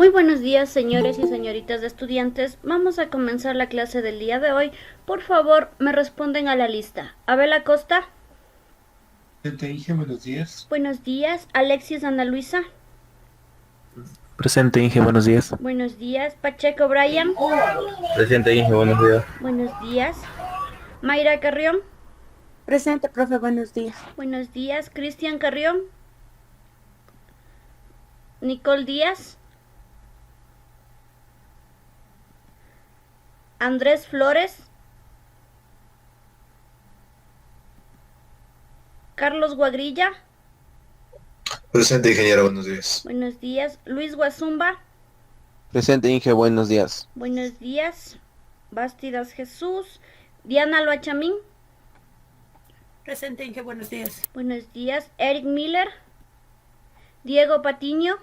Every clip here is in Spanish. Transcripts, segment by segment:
Muy buenos días, señores y señoritas de estudiantes. Vamos a comenzar la clase del día de hoy. Por favor, me responden a la lista. Abel Acosta. Presente, Inge, buenos días. Buenos días. Alexis Ana Luisa. Presente, Inge, buenos días. Buenos días. Pacheco Brian. Presente, Inge, buenos días. Buenos días. Mayra Carrión. Presente, profe, buenos días. Buenos días. Cristian Carrión. Nicole Díaz. Andrés Flores. Carlos Guagrilla. Presente, ingeniero, buenos días. Buenos días. Luis Guazumba. Presente, Inge, buenos días. Buenos días. Bastidas Jesús. Diana Loachamín. Presente, Inge, buenos días. Buenos días. Eric Miller. Diego Patiño.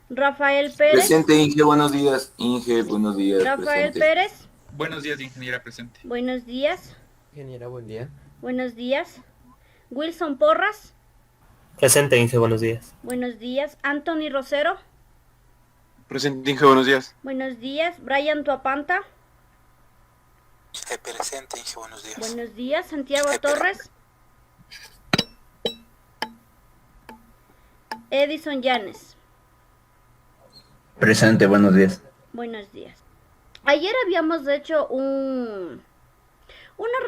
Rafael Pérez. Presente, Inge, buenos días. Inge, buenos días. Rafael Presente. Pérez. Buenos días, ingeniera presente. Buenos días. Ingeniera, buen día. Buenos días. Wilson Porras. Presente, Inge, buenos días. Buenos días. Anthony Rosero. Presente, Inge, buenos días. Buenos días. Brian Tuapanta. Presente, Inge, buenos días. Buenos días. Santiago Torres. Edison Llanes. Presente, buenos días. Buenos días. Ayer habíamos hecho una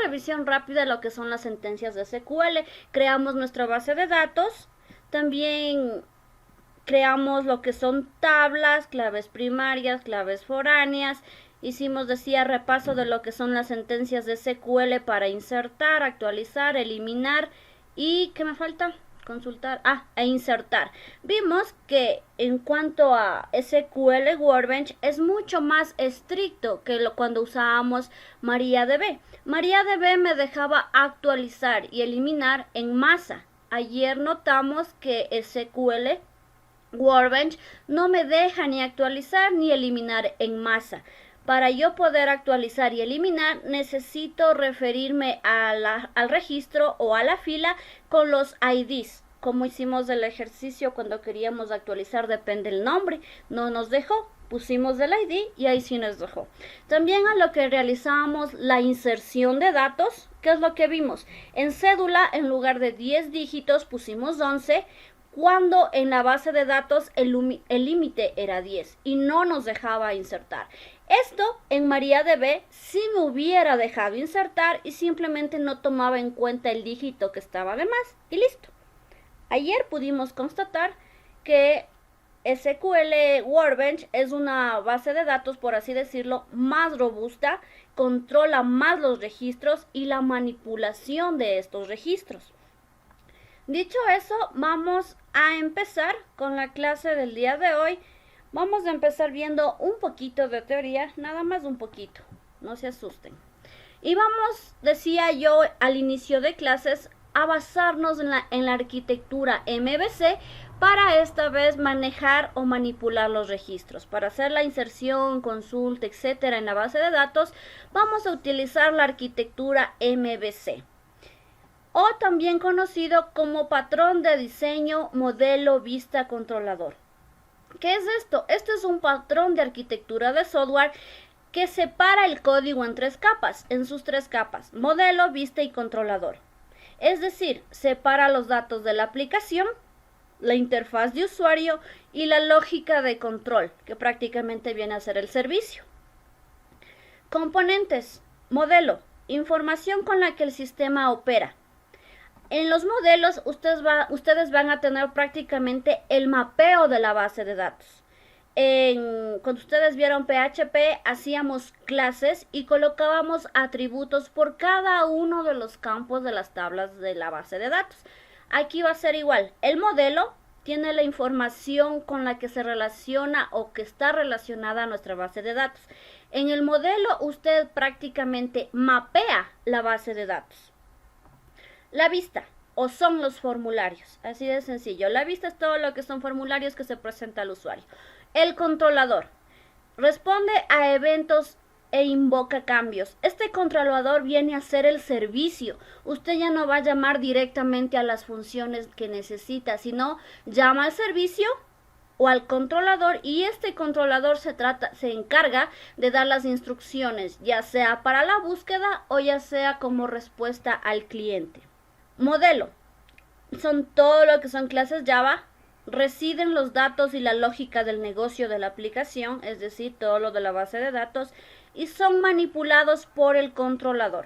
revisión rápida de lo que son las sentencias de SQL. Creamos nuestra base de datos. También creamos lo que son tablas, claves primarias, claves foráneas. Hicimos, decía, repaso de lo que son las sentencias de SQL para insertar, actualizar, eliminar y ¿qué me falta? Consultar, e insertar. Vimos que en cuanto a SQL Workbench es mucho más estricto que cuando usábamos MariaDB. MariaDB me dejaba actualizar y eliminar en masa. Ayer notamos que SQL Workbench no me deja ni actualizar ni eliminar en masa. Para yo poder actualizar y eliminar, necesito referirme al registro o a la fila con los IDs. Como hicimos el ejercicio cuando queríamos actualizar, depende el nombre. No nos dejó, pusimos el ID y ahí sí nos dejó. También a lo que realizamos la inserción de datos, ¿qué es lo que vimos? En cédula, en lugar de 10 dígitos, pusimos 11, cuando en la base de datos el límite era 10 y no nos dejaba insertar. Esto en MariaDB sí me hubiera dejado insertar y simplemente no tomaba en cuenta el dígito que estaba de más y listo. Ayer pudimos constatar que SQL Workbench es una base de datos, por así decirlo, más robusta, controla más los registros y la manipulación de estos registros. Dicho eso, vamos a empezar con la clase del día de hoy. Vamos a empezar viendo un poquito de teoría, nada más un poquito, no se asusten. Y vamos, decía yo al inicio de clases, a basarnos en la arquitectura MVC para esta vez manejar o manipular los registros. Para hacer la inserción, consulta, etcétera en la base de datos, vamos a utilizar la arquitectura MVC. O también conocido como patrón de diseño, modelo, vista, controlador. ¿Qué es esto? Esto es un patrón de arquitectura de software que separa el código en sus tres capas, modelo, vista y controlador. Es decir, separa los datos de la aplicación, la interfaz de usuario y la lógica de control, que prácticamente viene a ser el servicio. Componentes. Modelo. Información con la que el sistema opera. En los modelos ustedes van a tener prácticamente el mapeo de la base de datos. Cuando ustedes vieron PHP, hacíamos clases y colocábamos atributos por cada uno de los campos de las tablas de la base de datos. Aquí va a ser igual. El modelo tiene la información con la que se relaciona o que está relacionada a nuestra base de datos. En el modelo usted prácticamente mapea la base de datos. La vista, o son los formularios, así de sencillo. La vista es todo lo que son formularios que se presenta al usuario. El controlador responde a eventos e invoca cambios. Este controlador viene a ser el servicio. Usted ya no va a llamar directamente a las funciones que necesita, sino llama al servicio o al controlador, y este controlador se encarga de dar las instrucciones, ya sea para la búsqueda o ya sea como respuesta al cliente. Modelo. Son todo lo que son clases Java. Residen los datos y la lógica del negocio de la aplicación, es decir, todo lo de la base de datos, y son manipulados por el controlador.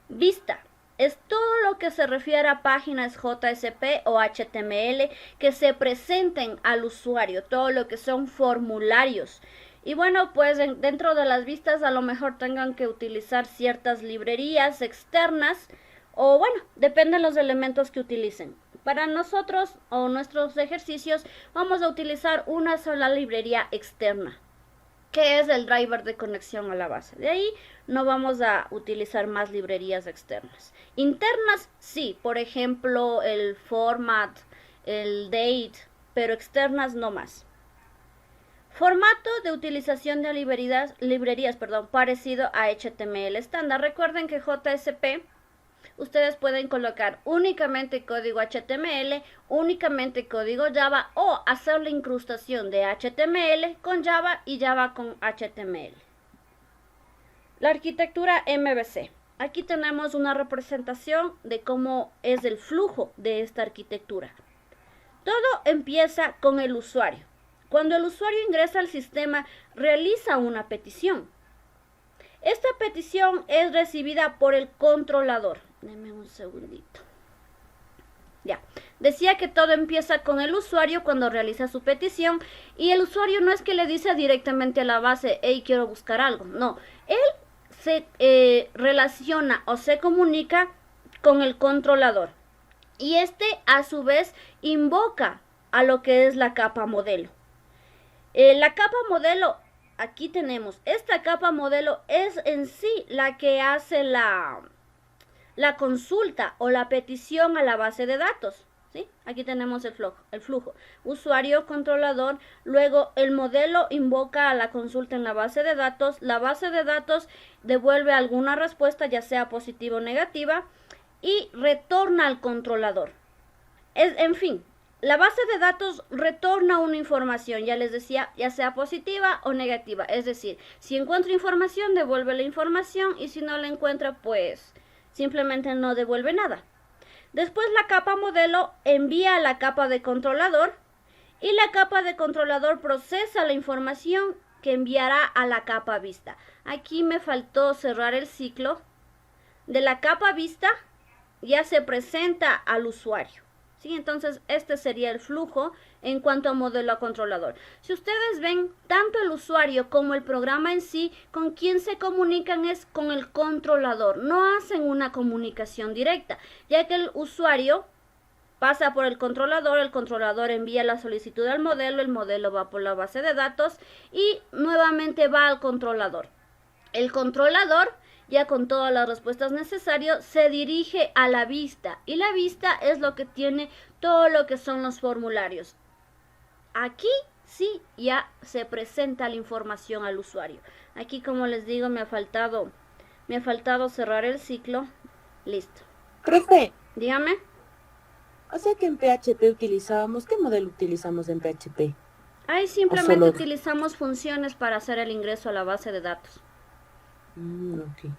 Vista. Es todo lo que se refiere a páginas JSP o HTML que se presenten al usuario, todo lo que son formularios. Y bueno, pues dentro de las vistas a lo mejor tengan que utilizar ciertas librerías externas o bueno, dependen los elementos que utilicen. Para nosotros o nuestros ejercicios vamos a utilizar una sola librería externa, que es el driver de conexión a la base. De ahí no vamos a utilizar más librerías externas. Internas, sí, por ejemplo, el format, el date, pero externas no más. Formato de utilización de librerías, parecido a HTML estándar. Recuerden que JSP, ustedes pueden colocar únicamente código HTML, únicamente código Java o hacer la incrustación de HTML con Java y Java con HTML. La arquitectura MVC. Aquí tenemos una representación de cómo es el flujo de esta arquitectura. Todo empieza con el usuario. Cuando el usuario ingresa al sistema, realiza una petición. Esta petición es recibida por el controlador. Deme un segundito. Ya, decía que todo empieza con el usuario cuando realiza su petición y el usuario no es que le dice directamente a la base, hey, quiero buscar algo. No, él se relaciona o se comunica con el controlador y este a su vez invoca a lo que es la capa modelo. La capa modelo, aquí tenemos, esta capa modelo es en sí la que hace la consulta o la petición a la base de datos, ¿sí? Aquí tenemos el flujo. Usuario, controlador, luego el modelo invoca a la consulta en la base de datos devuelve alguna respuesta, ya sea positiva o negativa, y retorna al controlador. En fin, la base de datos retorna una información, ya les decía, ya sea positiva o negativa, es decir, si encuentra información, devuelve la información, y si no la encuentra, pues simplemente no devuelve nada. Después la capa modelo envía a la capa de controlador y la capa de controlador procesa la información que enviará a la capa vista. Aquí me faltó cerrar el ciclo. De la capa vista ya se presenta al usuario, ¿sí? Entonces este sería el flujo en cuanto a modelo a controlador. Si ustedes ven, tanto el usuario como el programa en sí, con quien se comunican es con el controlador. No hacen una comunicación directa, ya que el usuario pasa por el controlador envía la solicitud al modelo, el modelo va por la base de datos y nuevamente va al controlador. El controlador, ya con todas las respuestas necesarias, se dirige a la vista y la vista es lo que tiene todo lo que son los formularios. Aquí sí ya se presenta la información al usuario. Aquí, como les digo, me ha faltado cerrar el ciclo. Listo. Profe, Dígame. o sea que en PHP utilizábamos, ¿qué modelo utilizamos en PHP? Ahí simplemente utilizamos funciones para hacer el ingreso a la base de datos. Ok.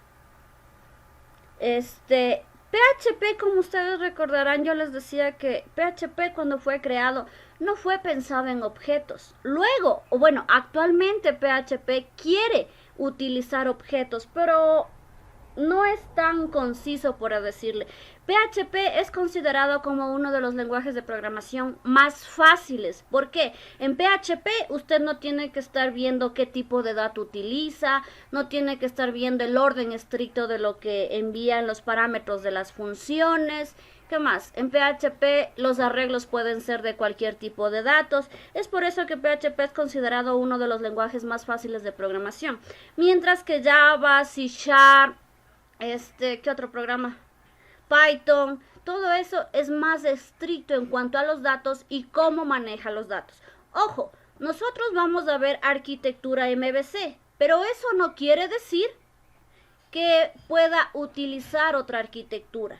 PHP, como ustedes recordarán, yo les decía que PHP cuando fue creado no fue pensado en objetos. Luego, o bueno, actualmente PHP quiere utilizar objetos, pero no es tan conciso, por decirle. PHP es considerado como uno de los lenguajes de programación más fáciles. ¿Por qué? En PHP usted no tiene que estar viendo qué tipo de dato utiliza, no tiene que estar viendo el orden estricto de lo que envían los parámetros de las funciones. ¿Qué más? En PHP los arreglos pueden ser de cualquier tipo de datos. Es por eso que PHP es considerado uno de los lenguajes más fáciles de programación. Mientras que Java, C#, ¿qué otro programa? Python, todo eso es más estricto en cuanto a los datos y cómo maneja los datos. Ojo, nosotros vamos a ver arquitectura MVC, pero eso no quiere decir que pueda utilizar otra arquitectura.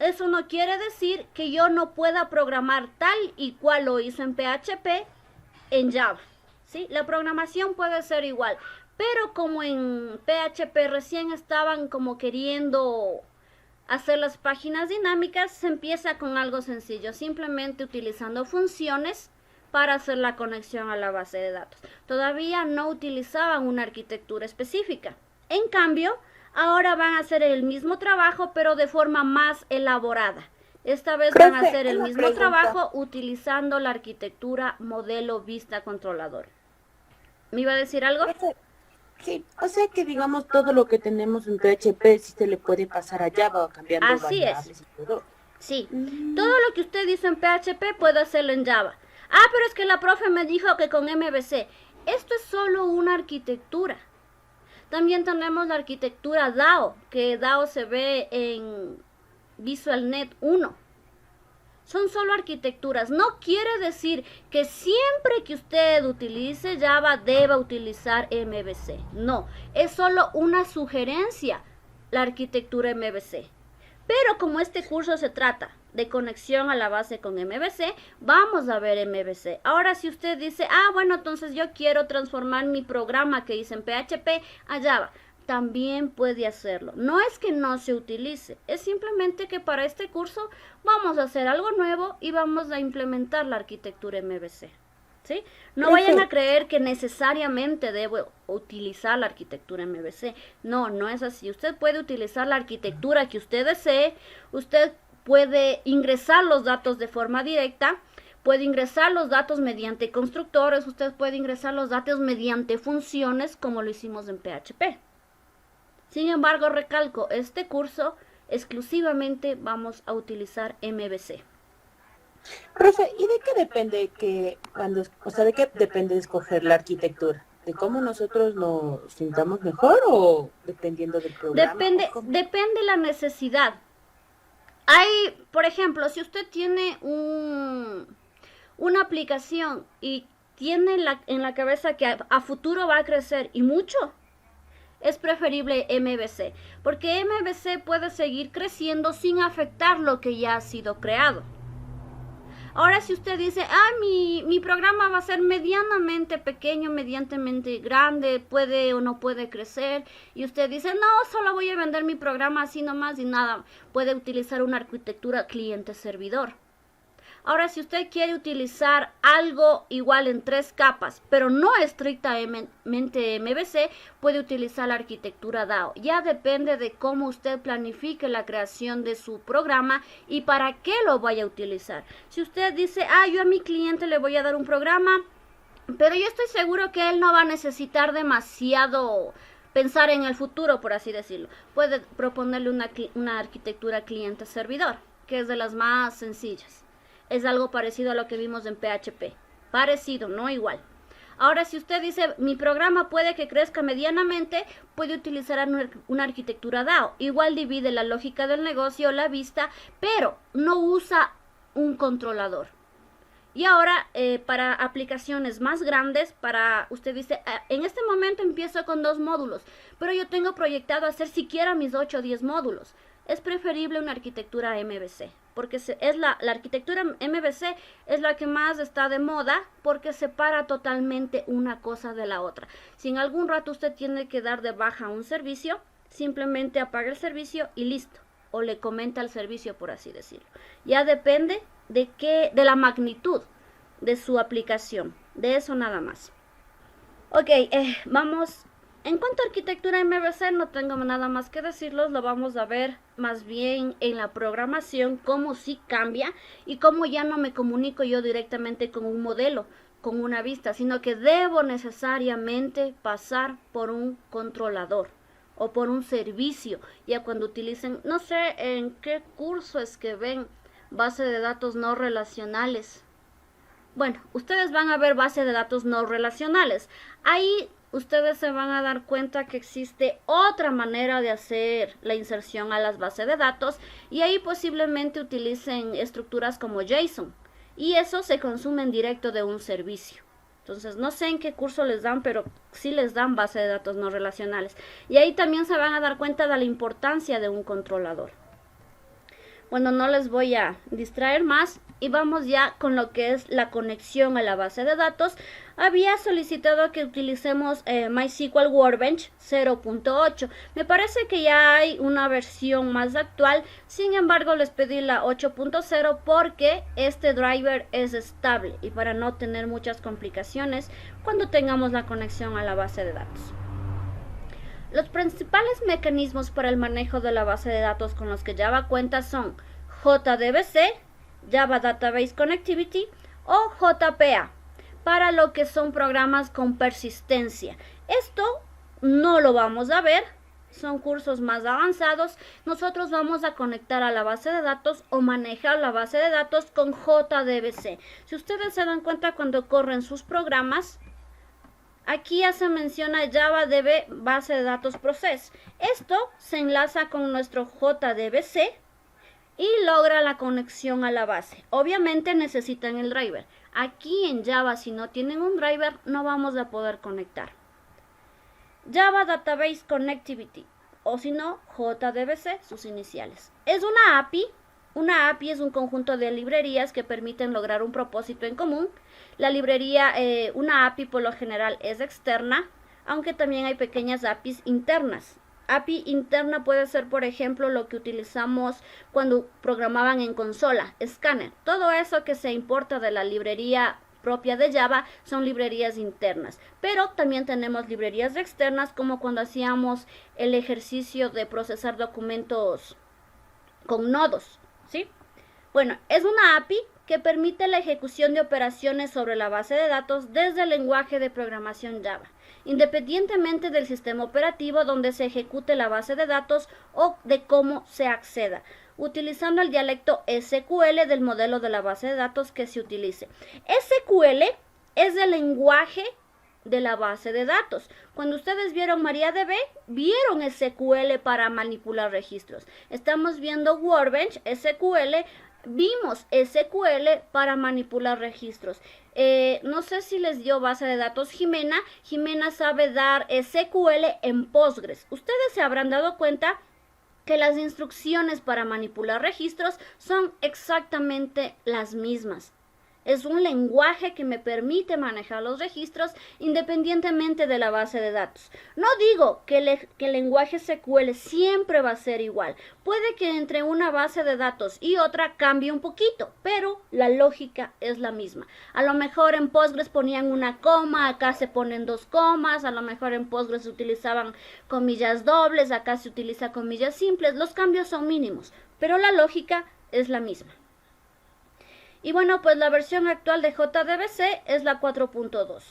eso no quiere decir que yo no pueda programar tal y cual lo hizo en PHP en Java, ¿sí? La programación puede ser igual, pero como en PHP recién estaban como queriendo hacer las páginas dinámicas, se empieza con algo sencillo, simplemente utilizando funciones para hacer la conexión a la base de datos. Todavía no utilizaban una arquitectura específica. En cambio, ahora van a hacer el mismo trabajo, pero de forma más elaborada. Esta vez van a hacer el mismo trabajo utilizando la arquitectura modelo vista controlador. ¿Me iba a decir algo? Sí, o sea que digamos todo lo que tenemos en PHP sí se le puede pasar a Java cambiando Así es. variables y todo. Sí, todo lo que usted hizo en PHP puede hacerlo en Java. Ah, pero es que la profe me dijo que con MVC. Esto es solo una arquitectura. También tenemos la arquitectura DAO, que DAO se ve en VisualNet 1. Son solo arquitecturas. No quiere decir que siempre que usted utilice Java deba utilizar MVC. No, es solo una sugerencia la arquitectura MVC. Pero como este curso se trata de conexión a la base con MVC, vamos a ver MVC. Ahora si usted dice, bueno, entonces yo quiero transformar mi programa que hice en PHP a Java, también puede hacerlo. No es que no se utilice, es simplemente que para este curso vamos a hacer algo nuevo y vamos a implementar la arquitectura MVC. ¿Sí? No vayan a creer que necesariamente debo utilizar la arquitectura MVC. No, no es así. Usted puede utilizar la arquitectura que usted desee. Usted puede ingresar los datos de forma directa. Puede ingresar los datos mediante constructores. Usted puede ingresar los datos mediante funciones como lo hicimos en PHP. Sin embargo, recalco, este curso exclusivamente vamos a utilizar MVC. Profe, ¿y de qué depende de qué depende escoger la arquitectura? ¿De cómo nosotros nos sintamos mejor o dependiendo del programa? Depende la necesidad. Hay, por ejemplo, si usted tiene una aplicación y tiene en la cabeza que a futuro va a crecer y mucho, es preferible MVC, porque MVC puede seguir creciendo sin afectar lo que ya ha sido creado. Ahora si usted dice, mi programa va a ser medianamente pequeño, medianamente grande, puede o no puede crecer, y usted dice, no, solo voy a vender mi programa así nomás y nada, puede utilizar una arquitectura cliente-servidor. Ahora, si usted quiere utilizar algo igual en 3 capas, pero no estrictamente MVC, puede utilizar la arquitectura DAO. Ya depende de cómo usted planifique la creación de su programa y para qué lo vaya a utilizar. Si usted dice, yo a mi cliente le voy a dar un programa, pero yo estoy seguro que él no va a necesitar demasiado pensar en el futuro, por así decirlo. Puede proponerle una arquitectura cliente-servidor, que es de las más sencillas. Es algo parecido a lo que vimos en PHP. Parecido, no igual. Ahora, si usted dice, mi programa puede que crezca medianamente, puede utilizar una arquitectura DAO. Igual divide la lógica del negocio, la vista, pero no usa un controlador. Y ahora, para aplicaciones más grandes, usted dice, en este momento empiezo con 2 módulos, pero yo tengo proyectado hacer siquiera mis 8 o 10 módulos. Es preferible una arquitectura MVC, porque la arquitectura MVC es la que más está de moda, porque separa totalmente una cosa de la otra. Si en algún rato usted tiene que dar de baja un servicio, simplemente apaga el servicio y listo, o le comenta al servicio, por así decirlo. Ya depende de la magnitud de su aplicación, de eso nada más. Ok, vamos. En cuanto a arquitectura MVC, no tengo nada más que decirlos, lo vamos a ver más bien en la programación, cómo sí cambia y cómo ya no me comunico yo directamente con un modelo, con una vista, sino que debo necesariamente pasar por un controlador o por un servicio. Ya cuando utilicen, no sé en qué curso es que ven base de datos no relacionales. Bueno, ustedes van a ver base de datos no relacionales. Ahí ustedes se van a dar cuenta que existe otra manera de hacer la inserción a las bases de datos y ahí posiblemente utilicen estructuras como JSON y eso se consume en directo de un servicio. Entonces no sé en qué curso les dan, pero sí les dan base de datos no relacionales y ahí también se van a dar cuenta de la importancia de un controlador. Bueno, no les voy a distraer más y vamos ya con lo que es la conexión a la base de datos. Había solicitado que utilicemos MySQL Workbench 0.8. Me parece que ya hay una versión más actual, sin embargo les pedí la 8.0 porque este driver es estable y para no tener muchas complicaciones cuando tengamos la conexión a la base de datos. Los principales mecanismos para el manejo de la base de datos con los que Java cuenta son JDBC, Java Database Connectivity o JPA, para lo que son programas con persistencia. Esto no lo vamos a ver, son cursos más avanzados. Nosotros vamos a conectar a la base de datos o manejar la base de datos con JDBC. Si ustedes se dan cuenta cuando corren sus programas, aquí ya se menciona JavaDB base de datos process. Esto se enlaza con nuestro JDBC y logra la conexión a la base. Obviamente necesitan el driver. Aquí en Java, si no tienen un driver, no vamos a poder conectar. Java Database Connectivity, o si no, JDBC, sus iniciales. Es una API. Una API es un conjunto de librerías que permiten lograr un propósito en común. La librería, una API por lo general es externa, aunque también hay pequeñas APIs internas. API interna puede ser, por ejemplo, lo que utilizamos cuando programaban en consola, Scanner. Todo eso que se importa de la librería propia de Java son librerías internas. Pero también tenemos librerías externas, como cuando hacíamos el ejercicio de procesar documentos con nodos, ¿sí? Bueno, es una API que permite la ejecución de operaciones sobre la base de datos desde el lenguaje de programación Java, independientemente del sistema operativo donde se ejecute la base de datos o de cómo se acceda, utilizando el dialecto SQL del modelo de la base de datos que se utilice. SQL es el lenguaje de la base de datos. Cuando ustedes vieron MariaDB, vieron SQL para manipular registros. Estamos viendo Workbench, SQL, vimos SQL para manipular registros. No sé si les dio base de datos Jimena. Jimena sabe dar SQL en Postgres. Ustedes se habrán dado cuenta que las instrucciones para manipular registros son exactamente las mismas. Es un lenguaje que me permite manejar los registros independientemente de la base de datos. No digo que el lenguaje SQL siempre va a ser igual. Puede que entre una base de datos y otra cambie un poquito, pero la lógica es la misma. A lo mejor en Postgres ponían una coma, acá se ponen dos comas. A lo mejor en Postgres se utilizaban comillas dobles, acá se utiliza comillas simples. Los cambios son mínimos, pero la lógica es la misma. Y bueno, pues la versión actual de JDBC es la 4.2.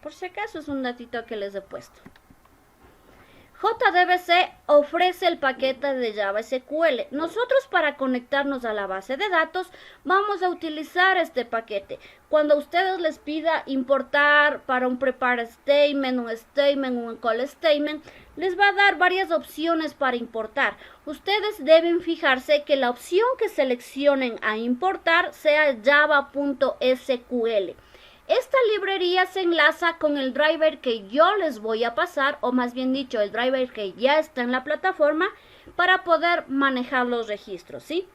Por si acaso es un datito que les he puesto. JDBC ofrece el paquete de Java SQL. Nosotros para conectarnos a la base de datos vamos a utilizar este paquete. Cuando ustedes les pida importar para un prepare statement, un call statement, les va a dar varias opciones para importar. Ustedes deben fijarse que la opción que seleccionen a importar sea java.sql. Esta librería se enlaza con el driver que yo les voy a pasar, o más bien dicho, el driver que ya está en la plataforma para poder manejar los registros, ¿sí?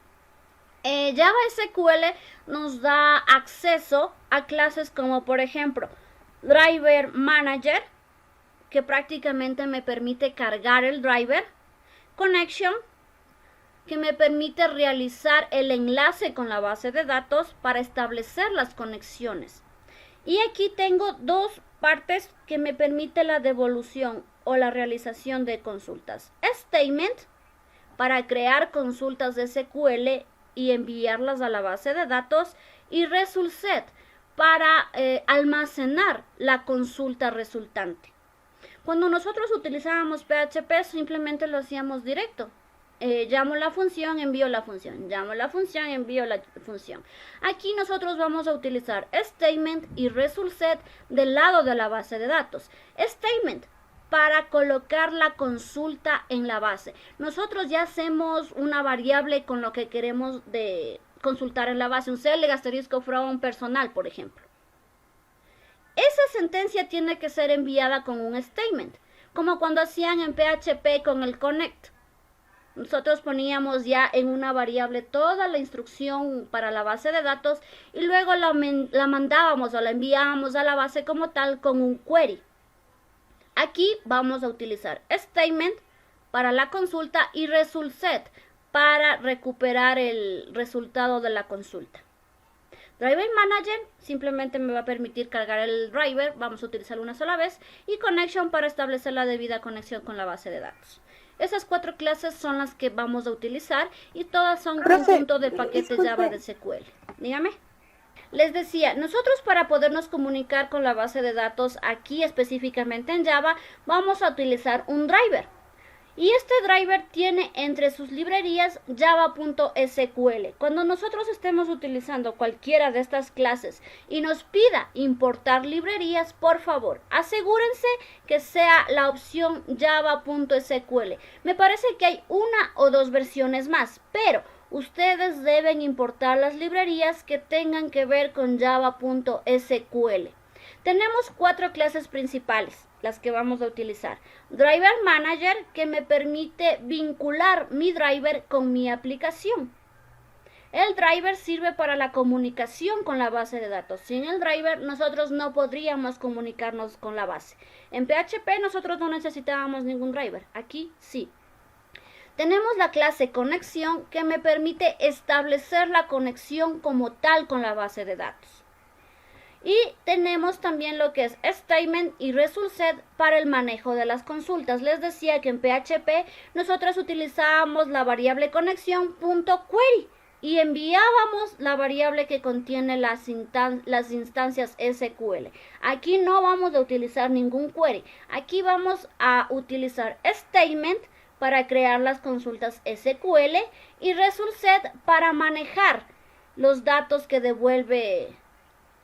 Java SQL nos da acceso a clases como, por ejemplo, Driver Manager, que prácticamente me permite cargar el driver, Connection, que me permite realizar el enlace con la base de datos para establecer las conexiones. Y aquí tengo dos partes que me permite la devolución o la realización de consultas. Statement, para crear consultas de SQL y enviarlas a la base de datos. Y Result Set, para almacenar la consulta resultante. Cuando nosotros utilizábamos PHP, simplemente lo hacíamos directo. Llamo la función, envío la función. Llamo la función, envío la función. Aquí nosotros vamos a utilizar statement y result set del lado de la base de datos. Statement para colocar la consulta en la base. Nosotros ya hacemos una variable con lo que queremos de consultar en la base. Un select asterisco from personal, por ejemplo. Esa sentencia tiene que ser enviada con un statement, como cuando hacían en PHP con el connect. Nosotros poníamos ya en una variable toda la instrucción para la base de datos y luego la mandábamos o la enviábamos a la base como tal con un query. Aquí vamos a utilizar statement para la consulta y result set para recuperar el resultado de la consulta. Driver Manager simplemente me va a permitir cargar el driver, vamos a utilizarlo una sola vez, y Connection para establecer la debida conexión con la base de datos. Esas 4 clases son las que vamos a utilizar y todas son conjunto de paquetes Java de SQL. Dígame. Les decía, nosotros para podernos comunicar con la base de datos aquí específicamente en Java, vamos a utilizar un driver. Y este driver tiene entre sus librerías java.sql. Cuando nosotros estemos utilizando cualquiera de estas clases y nos pida importar librerías, por favor, asegúrense que sea la opción java.sql. Me parece que hay una o 2 versiones más, pero ustedes deben importar las librerías que tengan que ver con java.sql. Tenemos 4 clases principales, las que vamos a utilizar. Driver Manager, que me permite vincular mi driver con mi aplicación. El driver sirve para la comunicación con la base de datos. Sin el driver, nosotros no podríamos comunicarnos con la base. En PHP nosotros no necesitábamos ningún driver. Aquí sí. Tenemos la clase conexión, que me permite establecer la conexión como tal con la base de datos. Y tenemos también lo que es statement y result set para el manejo de las consultas. Les decía que en PHP nosotros utilizábamos la variable conexión.query y enviábamos la variable que contiene las instancias SQL. Aquí no vamos a utilizar ningún query. Aquí vamos a utilizar statement para crear las consultas SQL y result set para manejar los datos que devuelve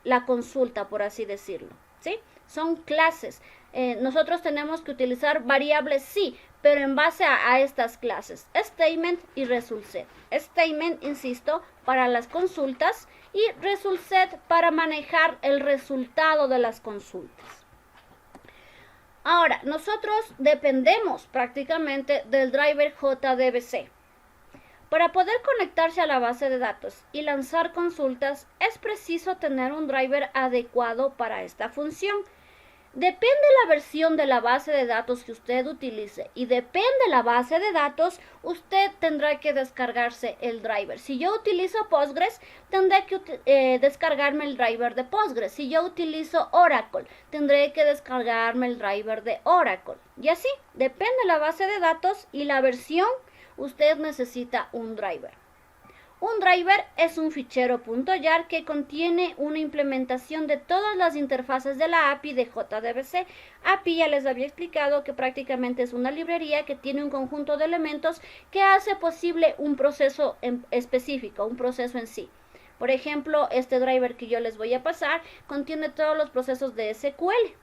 la consulta, por así decirlo, ¿sí? Son clases. Nosotros tenemos que utilizar variables, sí, pero en base a estas clases, statement y result set. Statement, insisto, para las consultas y result set para manejar el resultado de las consultas. Ahora, nosotros dependemos prácticamente del driver JDBC. Para poder conectarse a la base de datos y lanzar consultas, es preciso tener un driver adecuado para esta función. Depende la versión de la base de datos que usted utilice y depende la base de datos, usted tendrá que descargarse el driver. Si yo utilizo Postgres, tendré que descargarme el driver de Postgres. Si yo utilizo Oracle, tendré que descargarme el driver de Oracle. Y así, depende la base de datos y la versión, usted necesita un driver. Un driver es un fichero .jar que contiene una implementación de todas las interfaces de la API de JDBC. API ya les había explicado que prácticamente es una librería que tiene un conjunto de elementos que hace posible un proceso específico, un proceso en sí. Por ejemplo, este driver que yo les voy a pasar contiene todos los procesos de SQL.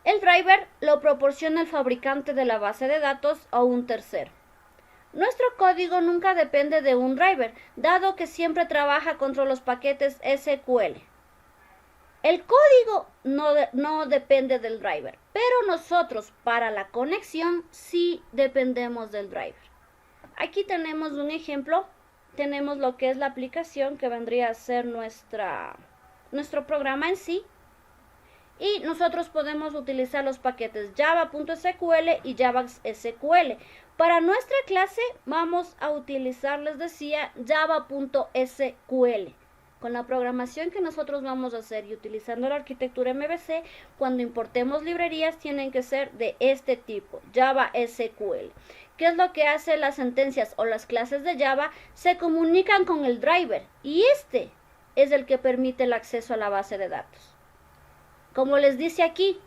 El driver lo proporciona el fabricante de la base de datos o un tercero. Nuestro código nunca depende de un driver, dado que siempre trabaja contra los paquetes SQL. El código no depende del driver, pero nosotros para la conexión sí dependemos del driver. Aquí tenemos un ejemplo, tenemos lo que es la aplicación que vendría a ser nuestro programa en sí. Y nosotros podemos utilizar los paquetes java.sql y java.sql. Para nuestra clase vamos a utilizar, les decía, java.sql. Con la programación que nosotros vamos a hacer y utilizando la arquitectura MVC, cuando importemos librerías tienen que ser de este tipo, java.sql. ¿Qué es lo que hace las sentencias o las clases de Java? Se comunican con el driver y este es el que permite el acceso a la base de datos. Como les dice aquí,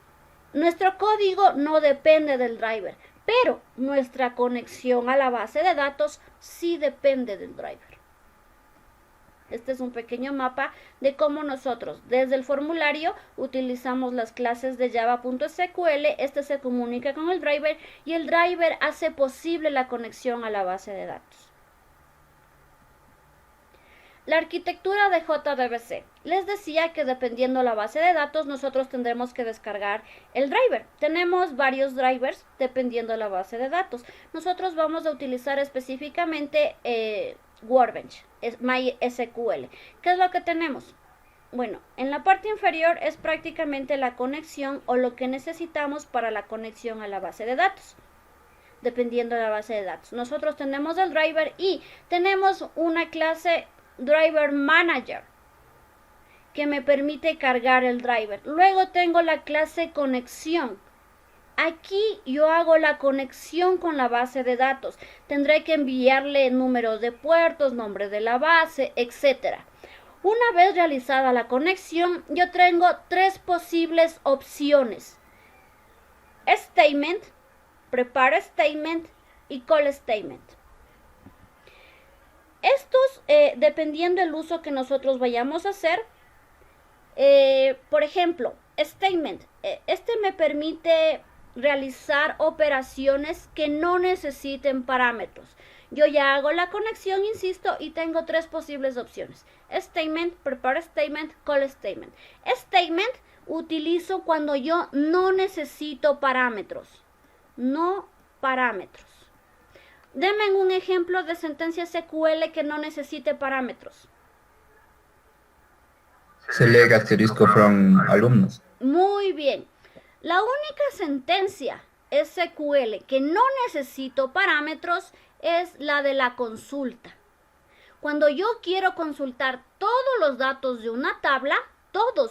nuestro código no depende del driver, pero nuestra conexión a la base de datos sí depende del driver. Este es un pequeño mapa de cómo nosotros desde el formulario utilizamos las clases de java.sql, este se comunica con el driver y el driver hace posible la conexión a la base de datos. La arquitectura de JDBC. Les decía que dependiendo la base de datos, nosotros tendremos que descargar el driver. Tenemos varios drivers dependiendo la base de datos. Nosotros vamos a utilizar específicamente Workbench, MySQL. ¿Qué es lo que tenemos? Bueno, en la parte inferior es prácticamente la conexión o lo que necesitamos para la conexión a la base de datos. Dependiendo de la base de datos. Nosotros tenemos el driver y tenemos una clase Driver Manager que me permite cargar el driver. Luego tengo la clase conexión. Aquí yo hago la conexión con la base de datos. Tendré que enviarle números de puertos, nombre de la base, etc. Una vez realizada la conexión, yo tengo tres posibles opciones. Statement, prepare statement y call statement. Estos, dependiendo del uso que nosotros vayamos a hacer, por ejemplo, statement, este me permite realizar operaciones que no necesiten parámetros. Yo ya hago la conexión, insisto, y tengo tres posibles opciones. Statement, prepare statement, call statement. Statement utilizo cuando yo no necesito parámetros. No parámetros. Denme un ejemplo de sentencia SQL que no necesite parámetros. Select asterisco from alumnos. Muy bien. La única sentencia SQL que no necesito parámetros es la de la consulta. Cuando yo quiero consultar todos los datos de una tabla, puedo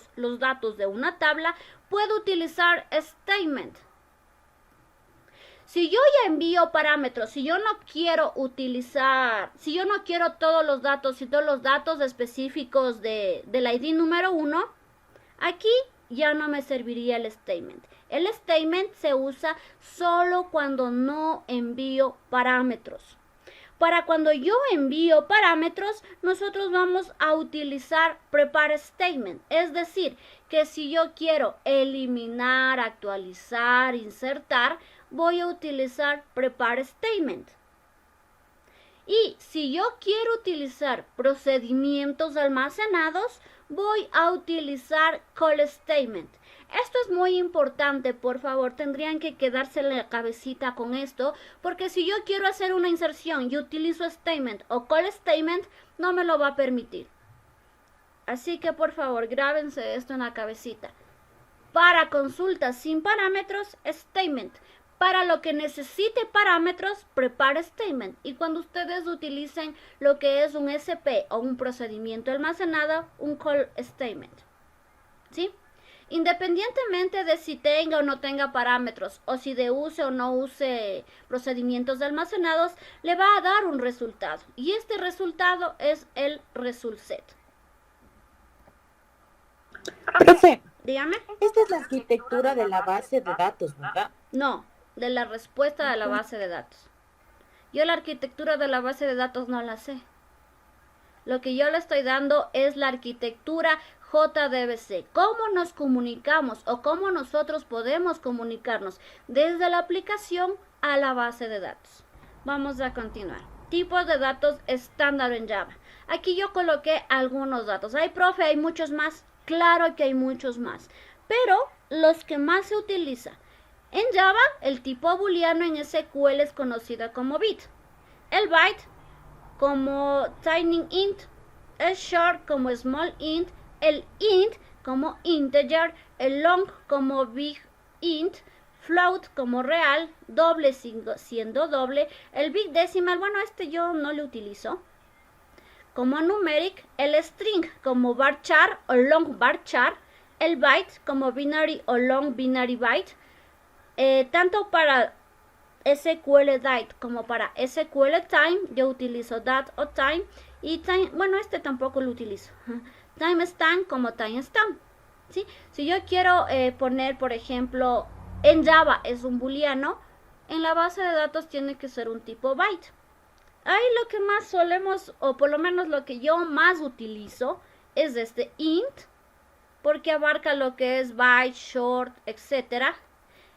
utilizar statement. Si yo ya envío parámetros, si yo no quiero todos los datos y todos los datos específicos del ID número 1, aquí ya no me serviría el statement. El statement se usa solo cuando no envío parámetros. Para cuando yo envío parámetros, nosotros vamos a utilizar prepare statement. Es decir, que si yo quiero eliminar, actualizar, insertar, voy a utilizar prepare statement. Y si yo quiero utilizar procedimientos almacenados, voy a utilizar call statement. Esto es muy importante, por favor, tendrían que quedarse en la cabecita con esto, porque si yo quiero hacer una inserción y utilizo statement o call statement, no me lo va a permitir. Así que, por favor, grábense esto en la cabecita. Para consultas sin parámetros, statement. Para lo que necesite parámetros, prepare statement. Y cuando ustedes utilicen lo que es un SP o un procedimiento almacenado, un call statement. ¿Sí? Independientemente de si tenga o no tenga parámetros, o si de use o no use procedimientos almacenados, le va a dar un resultado. Y este resultado es el result set. Profe, Dígame. esta es la arquitectura de la base de datos, ¿verdad? No, de la respuesta de la base de datos. Yo la arquitectura de la base de datos no la sé. Lo que yo le estoy dando es la arquitectura JDBC. ¿Cómo nos comunicamos o cómo nosotros podemos comunicarnos desde la aplicación a la base de datos? Vamos a continuar. Tipos de datos estándar en Java. Aquí yo coloqué algunos datos. Ay, profe, hay muchos más. Claro que hay muchos más. Pero los que más se utilizan. En Java, el tipo booleano en SQL es conocido como bit. El byte como tiny int, el short como small int, el int como integer, el long como big int, float como real, doble siendo doble, el big decimal, bueno, este yo no lo utilizo, como numeric, el string como varchar o long varchar, el byte como binary o long binary byte, tanto para SQL Date como para SQL Time, yo utilizo Date o Time, y time, bueno, este tampoco lo utilizo. Timestamp como timestamp, ¿sí? Si yo quiero poner, por ejemplo, en Java es un booleano, en la base de datos tiene que ser un tipo byte. Ahí lo que más solemos, o por lo menos lo que yo más utilizo, es este int, porque abarca lo que es byte, short, etcétera,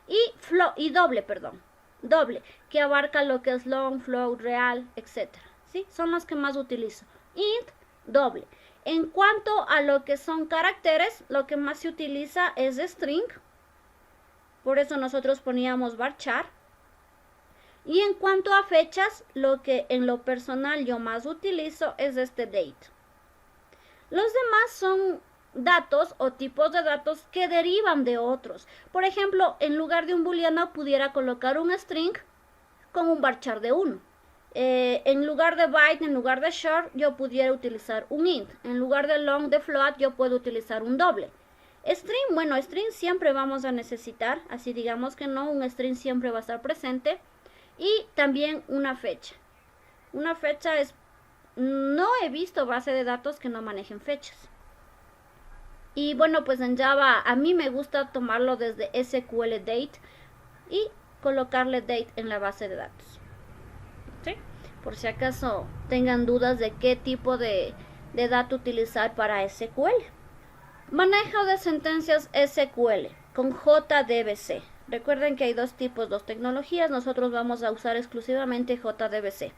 y doble, que abarca lo que es long, float, real, etc. ¿Sí? Son los que más utilizo. Int, doble. En cuanto a lo que son caracteres, lo que más se utiliza es string. Por eso nosotros poníamos varchar. Y en cuanto a fechas, lo que en lo personal yo más utilizo es este date. Los demás son datos o tipos de datos que derivan de otros. Por ejemplo, en lugar de un booleano pudiera colocar un string con un varchar de 1. En lugar de byte, en lugar de short, yo pudiera utilizar un int. En lugar de long, de float, yo puedo utilizar un doble. String, bueno, string siempre vamos a necesitar, así digamos que no, un string siempre va a estar presente. Y también una fecha. Una fecha es, no he visto base de datos que no manejen fechas. Y bueno, pues en Java a mí me gusta tomarlo desde SQL date y colocarle date en la base de datos. ¿Sí? Por si acaso tengan dudas de qué tipo de dato utilizar para SQL. Manejo de sentencias SQL con JDBC. Recuerden que hay dos tipos, dos tecnologías. Nosotros vamos a usar exclusivamente JDBC.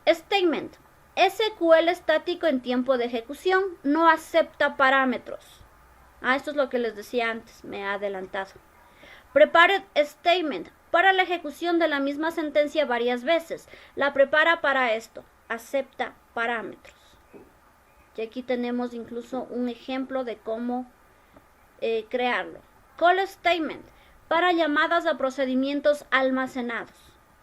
Statement. SQL estático en tiempo de ejecución. No acepta parámetros. Esto es lo que les decía antes. Me he adelantado. Prepared statement. Para la ejecución de la misma sentencia varias veces. La prepara para esto. Acepta parámetros. Y aquí tenemos incluso un ejemplo de cómo crearlo. Call statement. Para llamadas a procedimientos almacenados.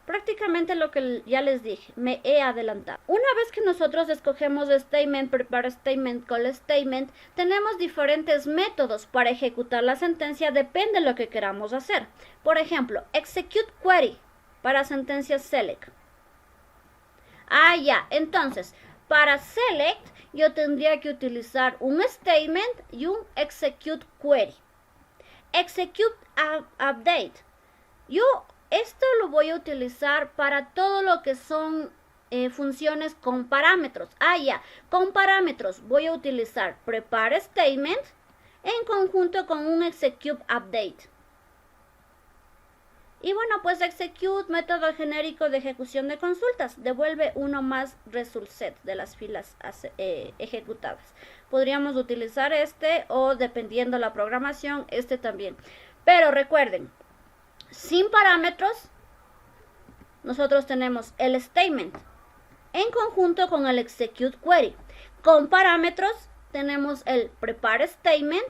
Prácticamente lo que ya les dije, me he adelantado. Una vez que nosotros escogemos statement, prepare statement, call statement, tenemos diferentes métodos para ejecutar la sentencia, depende de lo que queramos hacer. Por ejemplo, execute query para sentencias select. Ya, entonces, para select yo tendría que utilizar un statement y un execute query. Execute update. Yo esto lo voy a utilizar para todo lo que son funciones con parámetros. Con parámetros voy a utilizar prepare statement en conjunto con un execute update. Y bueno, pues execute, método genérico de ejecución de consultas, devuelve uno más result set de las filas ejecutadas. Podríamos utilizar este o dependiendo la programación, este también. Pero recuerden, sin parámetros, nosotros tenemos el statement en conjunto con el execute query. Con parámetros tenemos el prepare statement,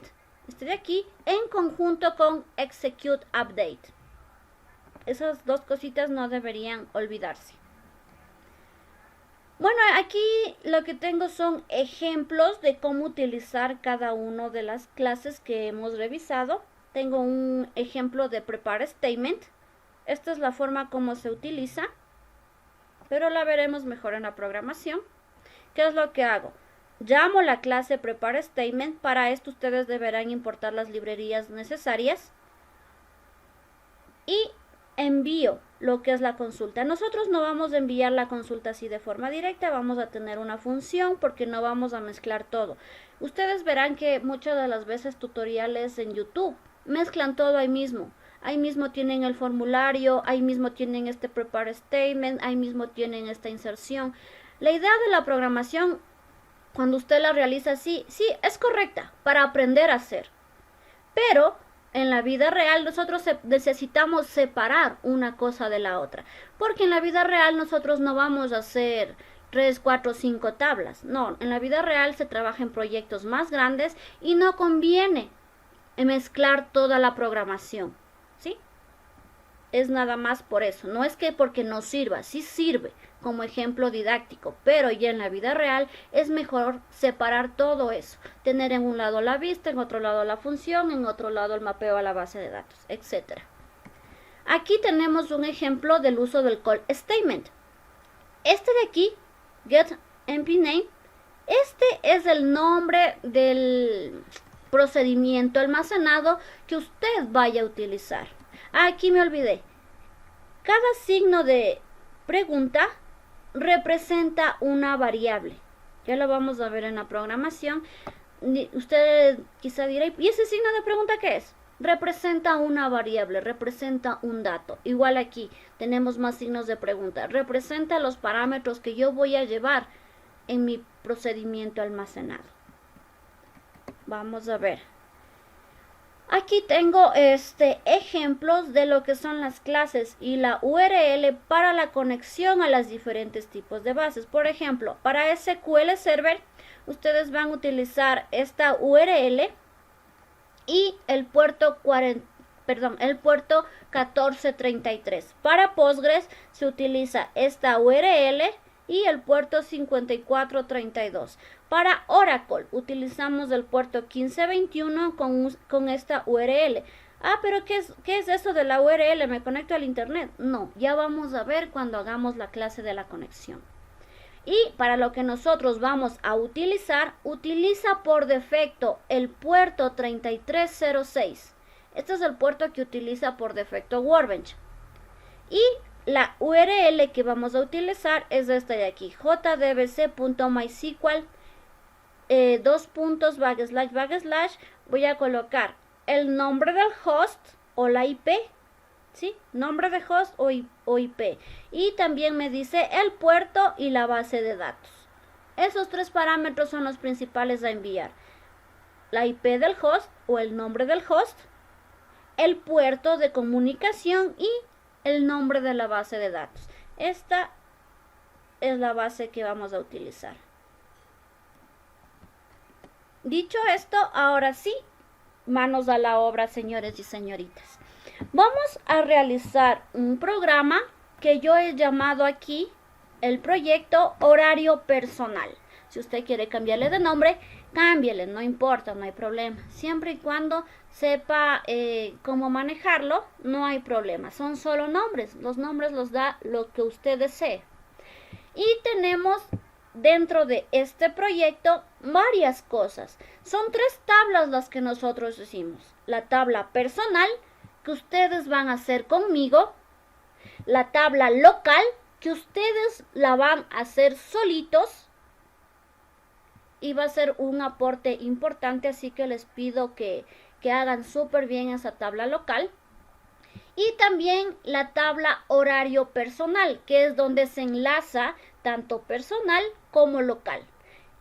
este de aquí, en conjunto con execute update. Esas dos cositas no deberían olvidarse. Bueno, aquí lo que tengo son ejemplos de cómo utilizar cada una de las clases que hemos revisado. Tengo un ejemplo de prepare statement. Esta es la forma como se utiliza, pero la veremos mejor en la programación. ¿Qué es lo que hago? Llamo la clase prepare statement. Para esto ustedes deberán importar las librerías necesarias y envío lo que es la consulta. Nosotros no vamos a enviar la consulta así de forma directa, vamos a tener una función porque no vamos a mezclar todo. Ustedes verán que muchas de las veces tutoriales en YouTube mezclan todo ahí mismo. Ahí mismo tienen el formulario, ahí mismo tienen este prepare statement, ahí mismo tienen esta inserción. La idea de la programación, cuando usted la realiza así, sí, es correcta para aprender a hacer. Pero en la vida real nosotros necesitamos separar una cosa de la otra. Porque en la vida real nosotros no vamos a hacer 3, 4, 5 tablas. No, en la vida real se trabaja en proyectos más grandes y no conviene mezclar toda la programación. ¿Sí? Es nada más por eso. No es que porque no sirva, sí sirve como ejemplo didáctico, pero ya en la vida real es mejor separar todo eso. Tener en un lado la vista, en otro lado la función, en otro lado el mapeo a la base de datos, etc. Aquí tenemos un ejemplo del uso del call statement. Este de aquí, getMPName, este es el nombre del procedimiento almacenado que usted vaya a utilizar. Aquí me olvidé. Cada signo de pregunta representa una variable. Ya lo vamos a ver en la programación. Usted quizá dirá, ¿y ese signo de pregunta qué es? Representa una variable, representa un dato. Igual aquí tenemos más signos de pregunta. Representa los parámetros que yo voy a llevar en mi procedimiento almacenado. Vamos a ver. Aquí tengo ejemplos de lo que son las clases y la URL para la conexión a los diferentes tipos de bases. Por ejemplo, para SQL Server, ustedes van a utilizar esta URL y el puerto 1433. Para Postgres se utiliza esta URL y el puerto 5432. Para Oracle utilizamos el puerto 1521 con esta URL. Pero ¿qué es eso de la URL? ¿Me conecto al internet? No, ya vamos a ver cuando hagamos la clase de la conexión. Y para lo que nosotros vamos a utilizar, utiliza por defecto el puerto 3306. Este es el puerto que utiliza por defecto Workbench. Y la URL que vamos a utilizar es esta de aquí, jdbc.mysql voy a colocar el nombre del host o la IP, ¿sí? Nombre de host o IP. Y también me dice el puerto y la base de datos. Esos tres parámetros son los principales a enviar. La IP del host o el nombre del host, el puerto de comunicación y el nombre de la base de datos. Esta es la base que vamos a utilizar. Dicho esto, ahora sí, manos a la obra, señores y señoritas. Vamos a realizar un programa que yo he llamado aquí el proyecto Horario Personal. Si usted quiere cambiarle de nombre, cámbiele, no importa, no hay problema. Siempre y cuando sepa cómo manejarlo, no hay problema. Son solo nombres, los nombres los da lo que usted desee. Y tenemos dentro de este proyecto varias cosas. Son 3 tablas las que nosotros hicimos. La tabla personal, que ustedes van a hacer conmigo. La tabla local, que ustedes la van a hacer solitos. Y va a ser un aporte importante, así que les pido que hagan súper bien esa tabla local. Y también la tabla horario personal, que es donde se enlaza tanto personal como local.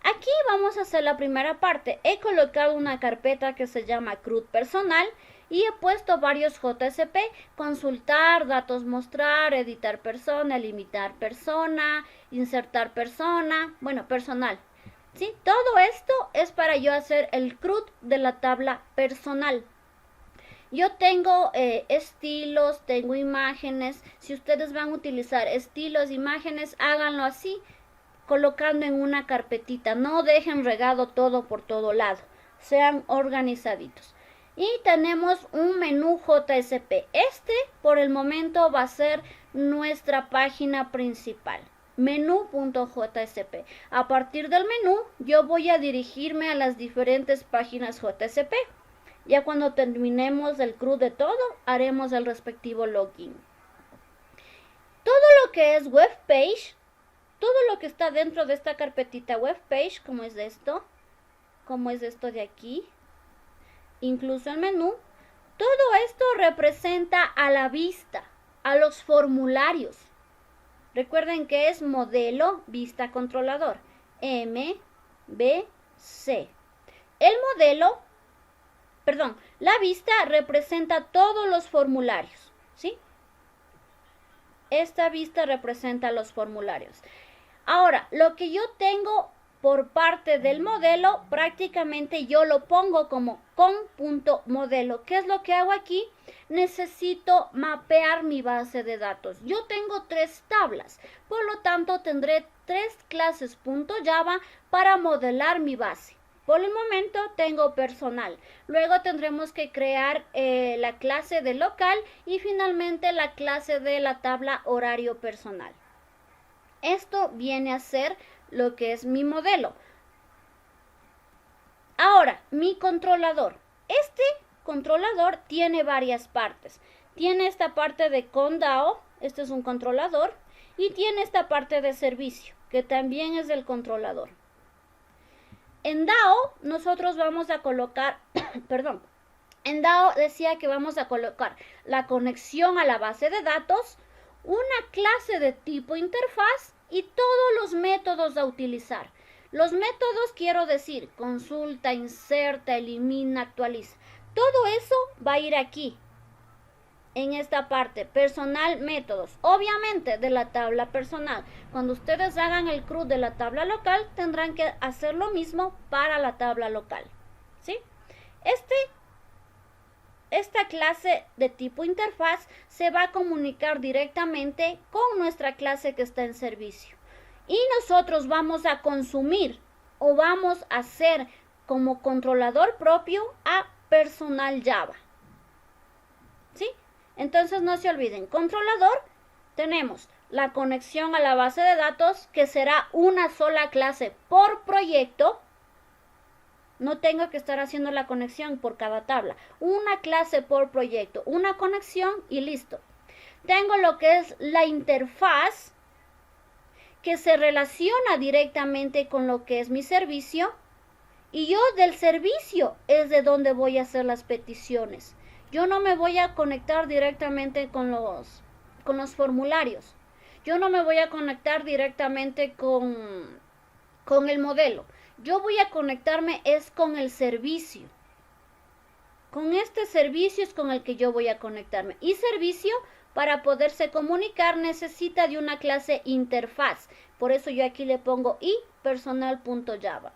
Aquí vamos a hacer la primera parte. He colocado una carpeta que se llama CRUD personal y he puesto varios JSP, consultar, datos mostrar, editar persona, limitar persona, insertar persona, bueno, personal. ¿Sí? Todo esto es para yo hacer el CRUD de la tabla personal. Yo tengo estilos, tengo imágenes. Si ustedes van a utilizar estilos, imágenes, háganlo así, colocando en una carpetita. No dejen regado todo por todo lado. Sean organizaditos. Y tenemos un menú JSP. Este, por el momento, va a ser nuestra página principal. Menú.jsp. A partir del menú, yo voy a dirigirme a las diferentes páginas JSP. Ya cuando terminemos el CRUD de todo, haremos el respectivo login. Todo lo que es web page, todo lo que está dentro de esta carpetita web page, como es esto de aquí, incluso el menú, todo esto representa a la vista, a los formularios. Recuerden que es modelo vista controlador, MVC. La vista representa todos los formularios, ¿sí? Esta vista representa los formularios. Ahora, lo que yo tengo por parte del modelo, prácticamente yo lo pongo como con.modelo. ¿Qué es lo que hago aquí? Necesito mapear mi base de datos. Yo tengo 3 tablas, por lo tanto tendré 3 clases .java para modelar mi base. Por el momento tengo personal. Luego tendremos que crear la clase de local y finalmente la clase de la tabla horario personal. Esto viene a ser lo que es mi modelo. Ahora, mi controlador. Este controlador tiene varias partes. Tiene esta parte de ConDAO, este es un controlador, y tiene esta parte de servicio, que también es del controlador. En DAO nosotros vamos a colocar, en DAO decía que vamos a colocar la conexión a la base de datos, una clase de tipo interfaz y todos los métodos a utilizar. Los métodos quiero decir, consulta, inserta, elimina, actualiza. Todo eso va a ir aquí, en esta parte, personal, métodos. Obviamente de la tabla personal. Cuando ustedes hagan el CRUD de la tabla local, tendrán que hacer lo mismo para la tabla local. ¿Sí? Esta clase de tipo interfaz se va a comunicar directamente con nuestra clase que está en servicio. Y nosotros vamos a consumir o vamos a hacer como controlador propio a personal Java. ¿Sí? Entonces no se olviden, controlador, tenemos la conexión a la base de datos, que será una sola clase por proyecto. No tengo que estar haciendo la conexión por cada tabla. Una clase por proyecto, una conexión y listo. Tengo lo que es la interfaz, que se relaciona directamente con lo que es mi servicio. Y yo del servicio es de donde voy a hacer las peticiones. Yo no me voy a conectar directamente con los formularios. Yo no me voy a conectar directamente con el modelo. Yo voy a conectarme es con el servicio. Con este servicio es con el que yo voy a conectarme. Y servicio, para poderse comunicar, necesita de una clase interfaz. Por eso yo aquí le pongo ipersonal.java.